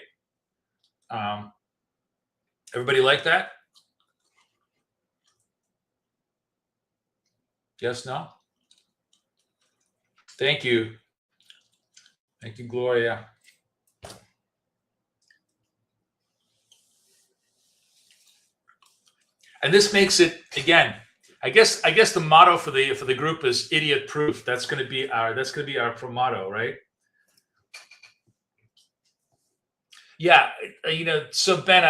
Everybody like that? Yes, no? Thank you. Thank you, Gloria. And this makes it, again, I guess the motto for the group is idiot proof. That's going to be our motto, right? Yeah, so Ben,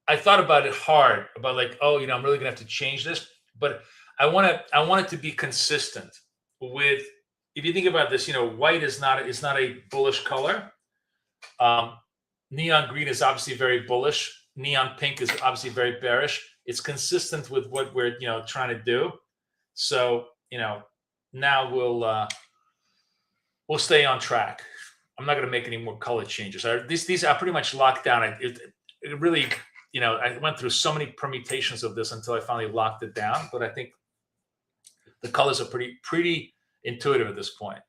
I thought about it hard about like, I'm really gonna have to change this, but I want it to be consistent with. If you think about this, white is not a bullish color. Neon green is obviously very bullish. Neon pink is obviously very bearish. It's consistent with what we're trying to do. So now we'll stay on track. I'm not going to make any more color changes. These are pretty much locked down. It really, I went through so many permutations of this until I finally locked it down. But I think the colors are pretty intuitive at this point.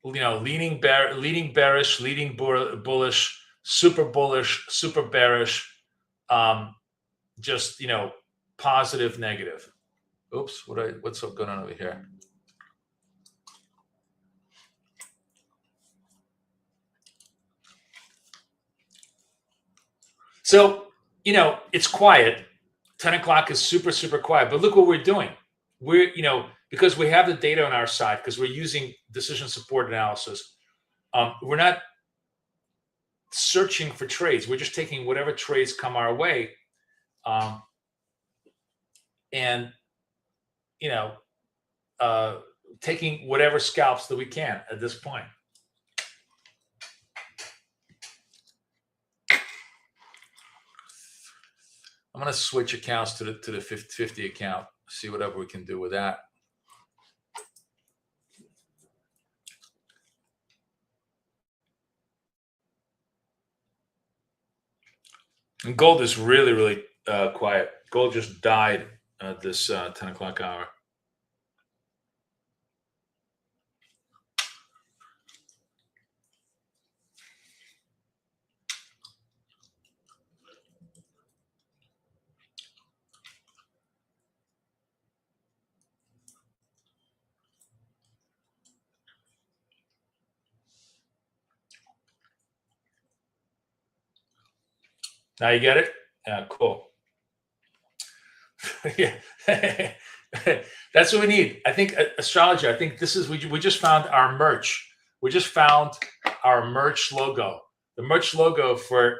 Leaning bearish, leaning bullish, super bearish, just positive, negative. Oops, what's going on over here? So, it's quiet. 10 o'clock is super quiet. But look what we're doing. We're, because we have the data on our side, because we're using decision support analysis, we're not searching for trades. We're just taking whatever trades come our way. And, taking whatever scalps that we can at this point. I'm going to switch accounts to the 50 account, see whatever we can do with that. And gold is really quiet. Gold just died at this 10 o'clock hour. Now you get it? Yeah, cool. Yeah. That's what we need. I think astrology, I think this is, we just found our merch. We just found our merch logo. The merch logo for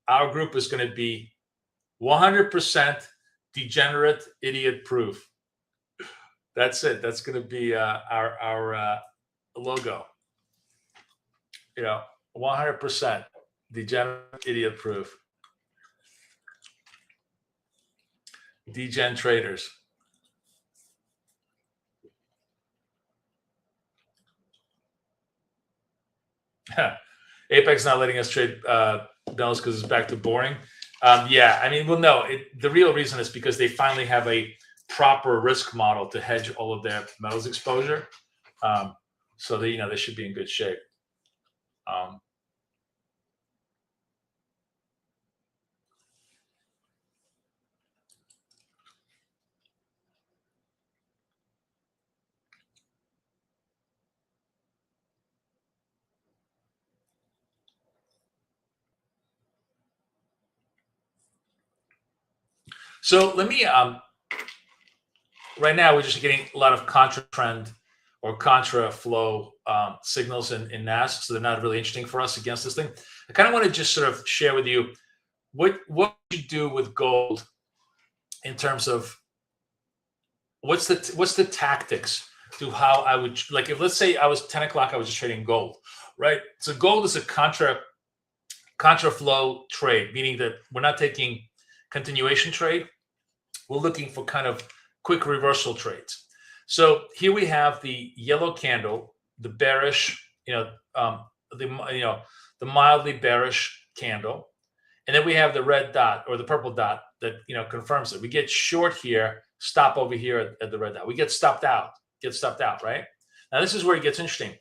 our group is going to be 100% degenerate idiot proof. That's it. That's going to be our logo. 100% degenerate idiot proof. Degen traders. Apex not letting us trade bells because it's back to boring. Yeah, I mean, well, no. The real reason is because they finally have a proper risk model to hedge all of their metals exposure. So they should be in good shape. So let me. Right now, we're just getting a lot of contra trend or contra flow signals in NAS, so they're not really interesting for us against this thing. I kind of want to just sort of share with you what you do with gold in terms of what's the tactics to how I would, like, if let's say I was 10 o'clock, I was just trading gold, right? So gold is a contra flow trade, meaning that we're not taking continuation trade. We're looking for kind of quick reversal trades. So here we have the yellow candle, the bearish, the mildly bearish candle, and then we have the red dot or the purple dot that confirms it. We get short here, stop over here at the red dot. We get stopped out, right? Now this is where it gets interesting,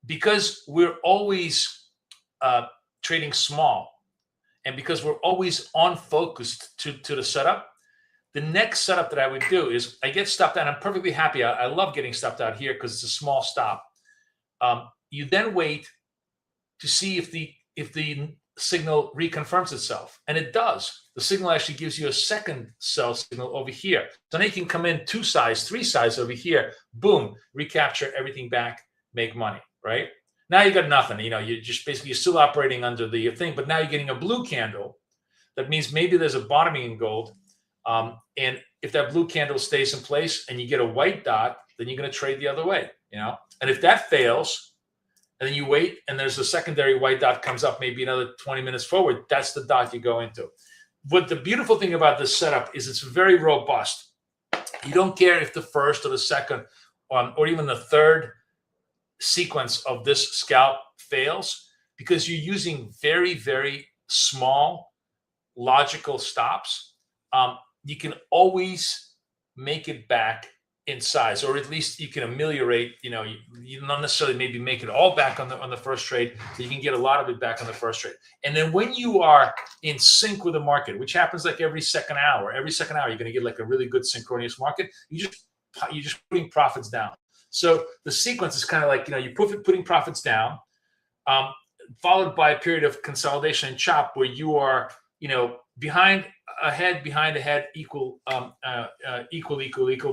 because we're always trading small, and because we're always on focused to the setup. The next setup that I would do is I get stopped out. I'm perfectly happy. I love getting stopped out here because it's a small stop. You then wait to see if the signal reconfirms itself, and it does. The signal actually gives you a second sell signal over here. So now you can come in 2 sides, 3 sides over here. Boom, recapture everything back, make money. Right now you got nothing. You're just basically still operating under the thing, but now you're getting a blue candle. That means maybe there's a bottoming in gold. And if that blue candle stays in place and you get a white dot, then you're going to trade the other way, And if that fails, and then you wait, and there's a secondary white dot comes up, maybe another 20 minutes forward, that's the dot you go into. What the beautiful thing about this setup is it's very robust. You don't care if the first or the second or even the third sequence of this scalp fails, because you're using very, very small logical stops. You can always make it back in size, or at least you can ameliorate, you not necessarily maybe make it all back on the first trade, but you can get a lot of it back on the first trade. And then when you are in sync with the market, which happens like every second hour, you're going to get like a really good synchronous market. You're just putting profits down. So the sequence is kind of like, you putting profits down, followed by a period of consolidation and chop where you are, behind ahead, equal,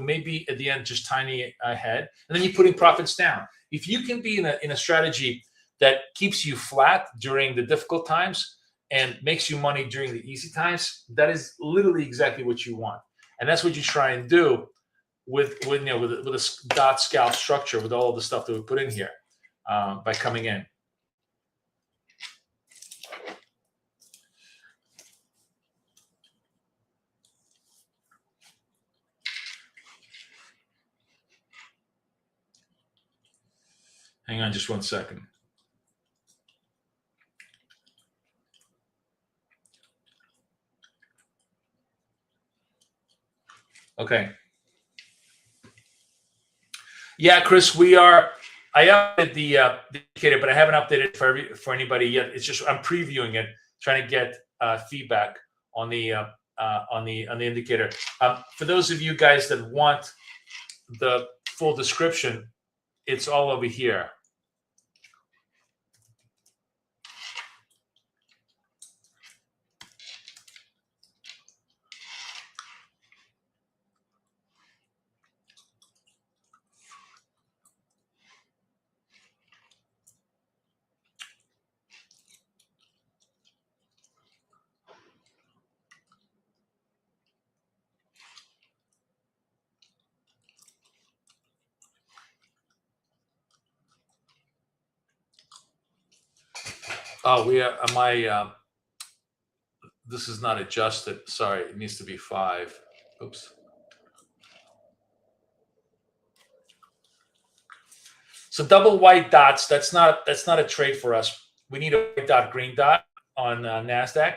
maybe at the end just tiny ahead, and then you're putting profits down. If you can be in a strategy that keeps you flat during the difficult times and makes you money during the easy times, that is literally exactly what you want, and that's what you try and do with a dot scalp structure, with all of the stuff that we put in here by coming in. Hang on just 1 second. Okay. Yeah, Chris, I updated the indicator, but I haven't updated it for anybody yet. It's just I'm previewing it, trying to get feedback on the indicator. For those of you guys that want the full description, it's all over here. Oh, we are. This is not adjusted. Sorry, it needs to be 5. Oops. So double white dots. That's not a trade for us. We need a white dot, green dot on Nasdaq.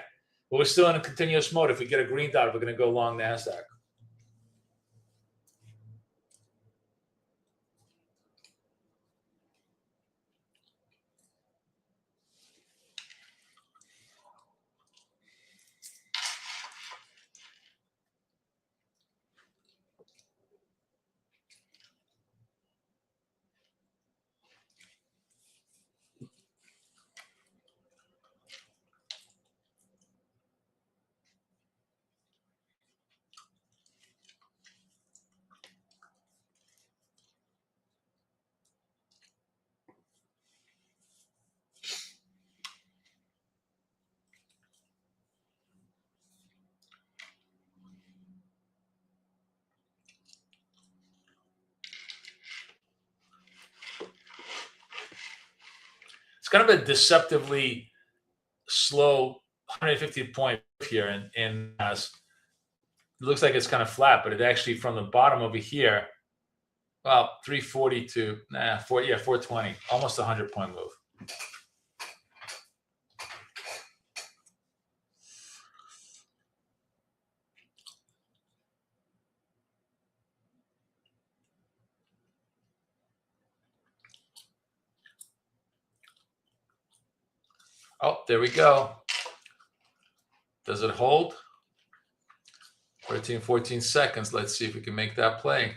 But we're still in a continuous mode. If we get a green dot, we're going to go long Nasdaq. It's kind of a deceptively slow 150 point here, and it looks like it's kind of flat, but it actually from the bottom over here, well, 340 to 420, almost a 100-point move. Oh, there we go. Does it hold? 13, 14 seconds. Let's see if we can make that play.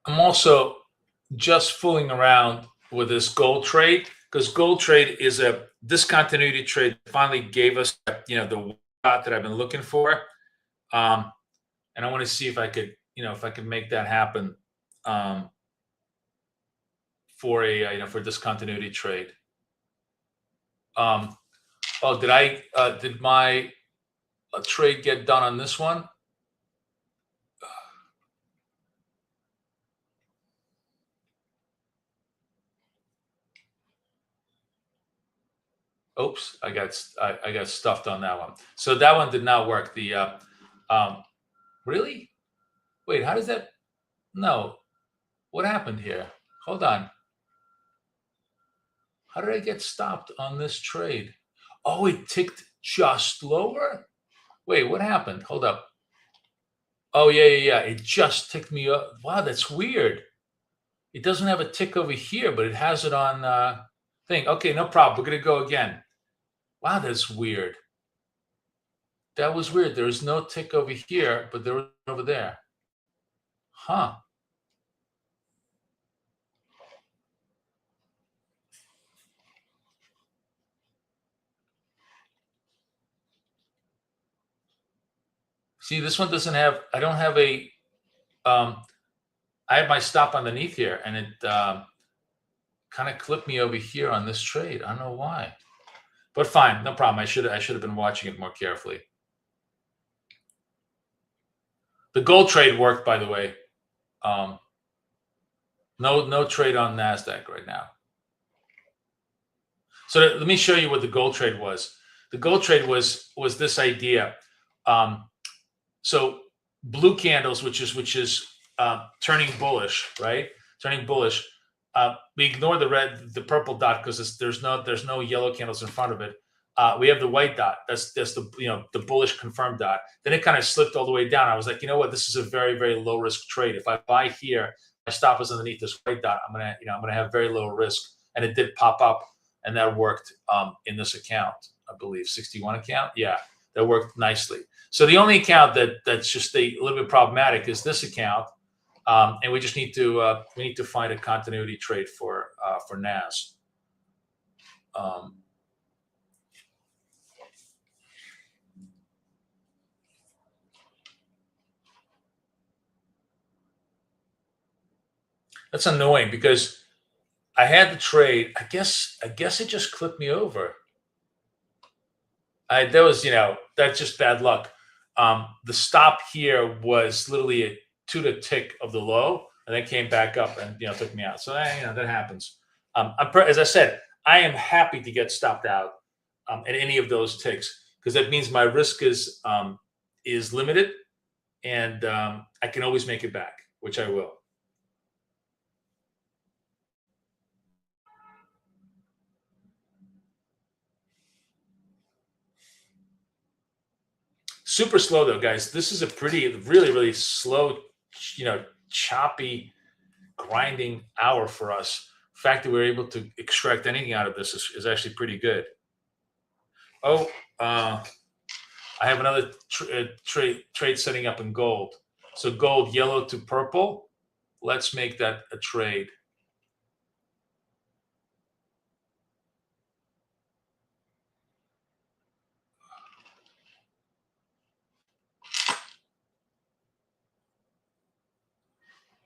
I'm also just fooling around with this gold trade because gold trade is a discontinuity trade. Finally gave us, the dot that I've been looking for, and I want to see if I could, if I could make that happen for a, for discontinuity trade. Oh, did my trade get done on this one? Oops, I got stuffed on that one. So that one did not work. The really? Wait, how does that? No, what happened here? Hold on. How did I get stopped on this trade? Oh, it ticked just lower. Wait, what happened? Hold up. Oh yeah. It just ticked me up. Wow, that's weird. It doesn't have a tick over here, but it has it on thing. Okay, no problem. We're gonna go again. Wow, that's weird. That was weird. There was no tick over here, but there was over there. Huh. See, this one doesn't have, I don't have a, I have my stop underneath here, and it kind of clipped me over here on this trade. I don't know why, but fine, no problem. I should have been watching it more carefully. The gold trade worked, by the way. No trade on NASDAQ right now. So let me show you what the gold trade was. The gold trade was this idea. So blue candles, which is turning bullish, right? Turning bullish. We ignore the purple dot because there's no yellow candles in front of it. We have the white dot. That's the the bullish confirmed dot. Then it kind of slipped all the way down. I was like, you know what? This is a very, very low risk trade. If I buy here, my stop is underneath this white dot. I'm gonna have very low risk. And it did pop up, and that worked in this account, I believe, 61 account. Yeah, that worked nicely. So the only account that's just a little bit problematic is this account, and we just need to find a continuity trade for NAS. That's annoying because I had the trade. I guess it just clipped me over. That was that's just bad luck. The stop here was literally a 2 tick of the low, and then came back up and took me out. So that happens. As I said, I am happy to get stopped out at any of those ticks because that means my risk is limited, and I can always make it back, which I will. Super slow though, guys. This is a really slow, choppy, grinding hour for us. The fact that we're able to extract anything out of this is actually pretty good. Oh, I have another trade setting up in gold. So gold, yellow to purple. Let's make that a trade.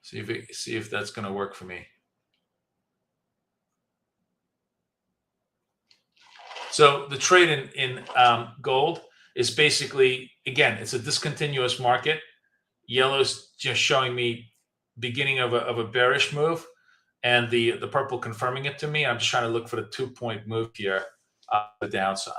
See if that's going to work for me. So the trade in gold is basically, again, it's a discontinuous market. Yellow's just showing me beginning of a bearish move, and the purple confirming it to me. I'm just trying to look for the 2-point move here, the downside.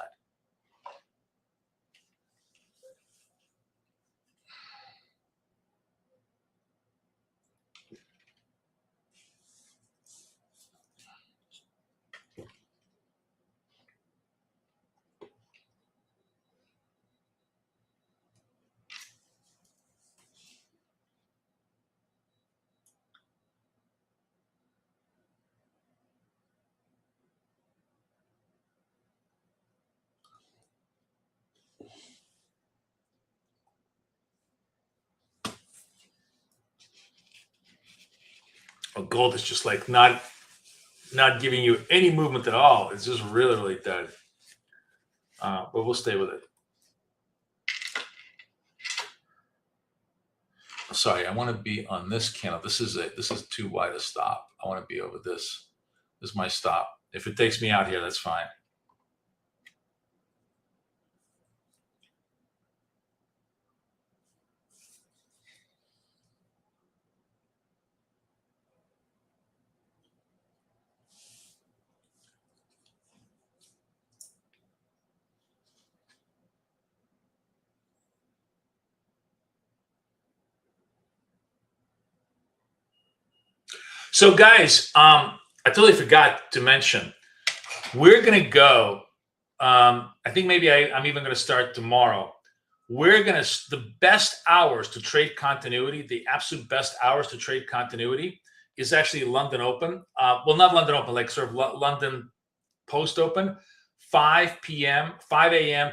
Well, gold is just like not giving you any movement at all. It's just really dead. But we'll stay with it. Sorry, I want to be on this candle. This is too wide a stop. I want to be over this. This is my stop. If it takes me out here, that's fine. So guys, I totally forgot to mention, we're going to go, I think maybe I'm even going to start tomorrow. The best hours to trade continuity, the absolute best hours to trade continuity is actually London Open. Well, not London Open, like sort of London Post Open, 5 a.m.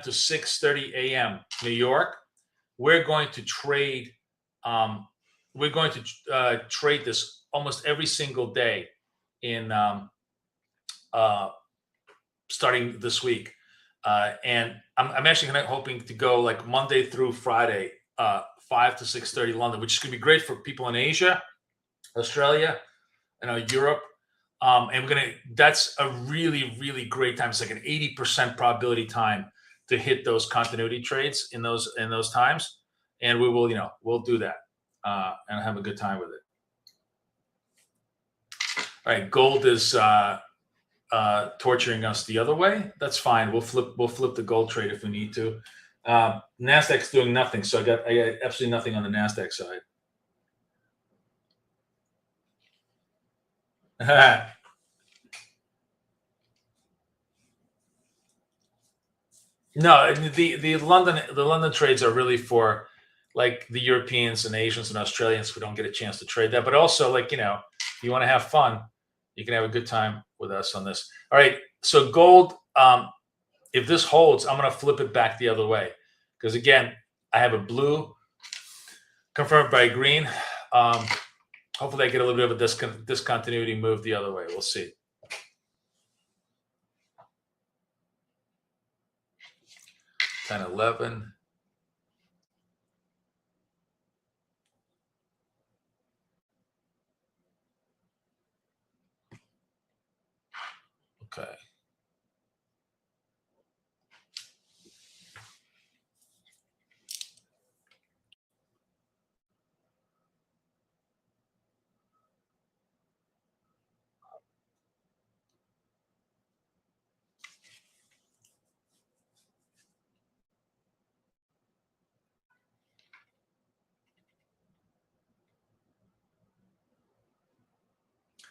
to 6:30 a.m. New York. We're going to trade. Trade this almost every single day in starting this week. And I'm actually hoping to go like Monday through Friday, 5 to 6:30 London, which is going to be great for people in Asia, Australia, Europe. And that's a really great time. It's like an 80% probability time to hit those continuity trades in those times. And we will, we'll do that and have a good time with it. All right, gold is torturing us the other way. That's fine. We'll flip the gold trade if we need to. Nasdaq's doing nothing, so I got absolutely nothing on the Nasdaq side. No, the London trades are really for like the Europeans and Asians and Australians who don't get a chance to trade that. But also, like, you know, if you want to have fun, you can have a good time with us on this. All right, so gold. If this holds, I'm going to flip it back the other way because again, I have a blue confirmed by green. Hopefully, I get a little bit of a discontinuity move the other way. We'll see. Ten 11. Okay.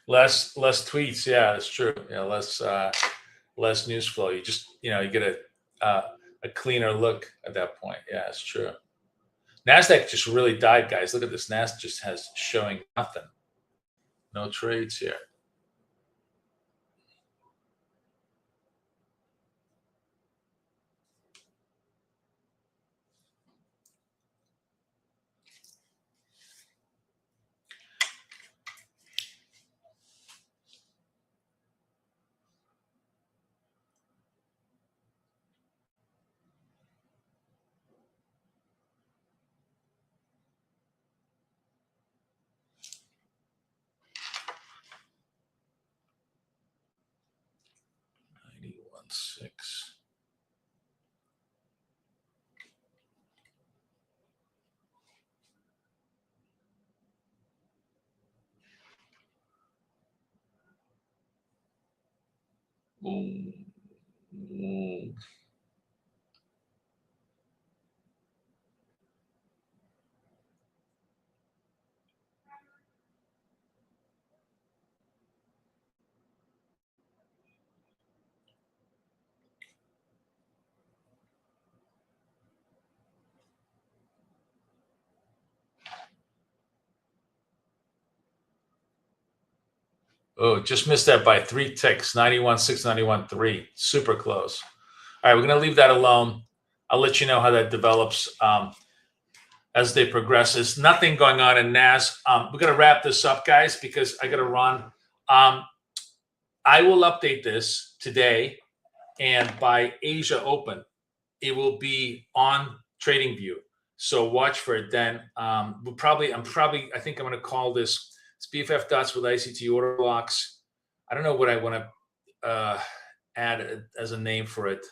Less tweets. Yeah, that's true. Yeah, less news flow. You just, you know, you get a cleaner look at that point. Yeah, it's true. Nasdaq just really died, guys. Look at this. Nasdaq just has showing nothing. No trades here. $91.6. Oh, just missed that by 3 ticks. 91.6, 91.3. Super close. All right, we're going to leave that alone. I'll let you know how that develops as they progress. There's nothing going on in NAS. We're going to wrap this up, guys, because I got to run. I will update this today, and by Asia Open, it will be on TradingView. So watch for it then. I think I'm going to call this BFF dots with ICT order blocks. I don't know what I want to add as a name for it.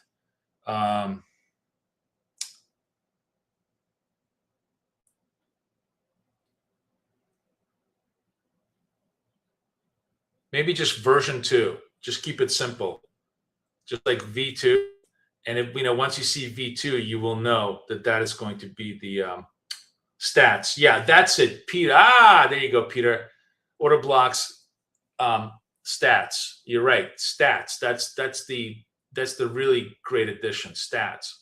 Maybe just version 2. Just keep it simple. Just like V2. And if, you know, once you see V2, you will know that that is going to be the stats. Yeah, that's it, Peter. There you go, Peter. Order blocks, stats. You're right, stats. That's the really great addition, stats.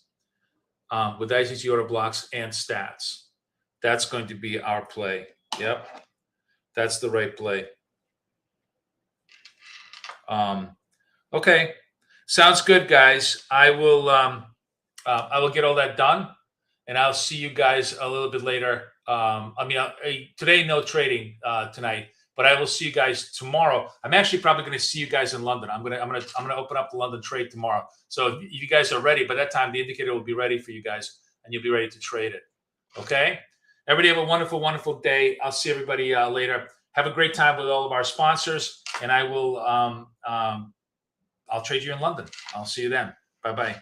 With ICT order blocks and stats. That's going to be our play. Yep, that's the right play. Okay, sounds good, guys. I will get all that done, and I'll see you guys a little bit later. Today no trading tonight, but I will see you guys tomorrow. I'm actually probably going to see you guys in London. I'm gonna open up the London trade tomorrow. So if you guys are ready, by that time the indicator will be ready for you guys, and you'll be ready to trade it. Okay. Everybody have a wonderful, wonderful day. I'll see everybody later. Have a great time with all of our sponsors, and I will. I'll trade you in London. I'll see you then. Bye-bye.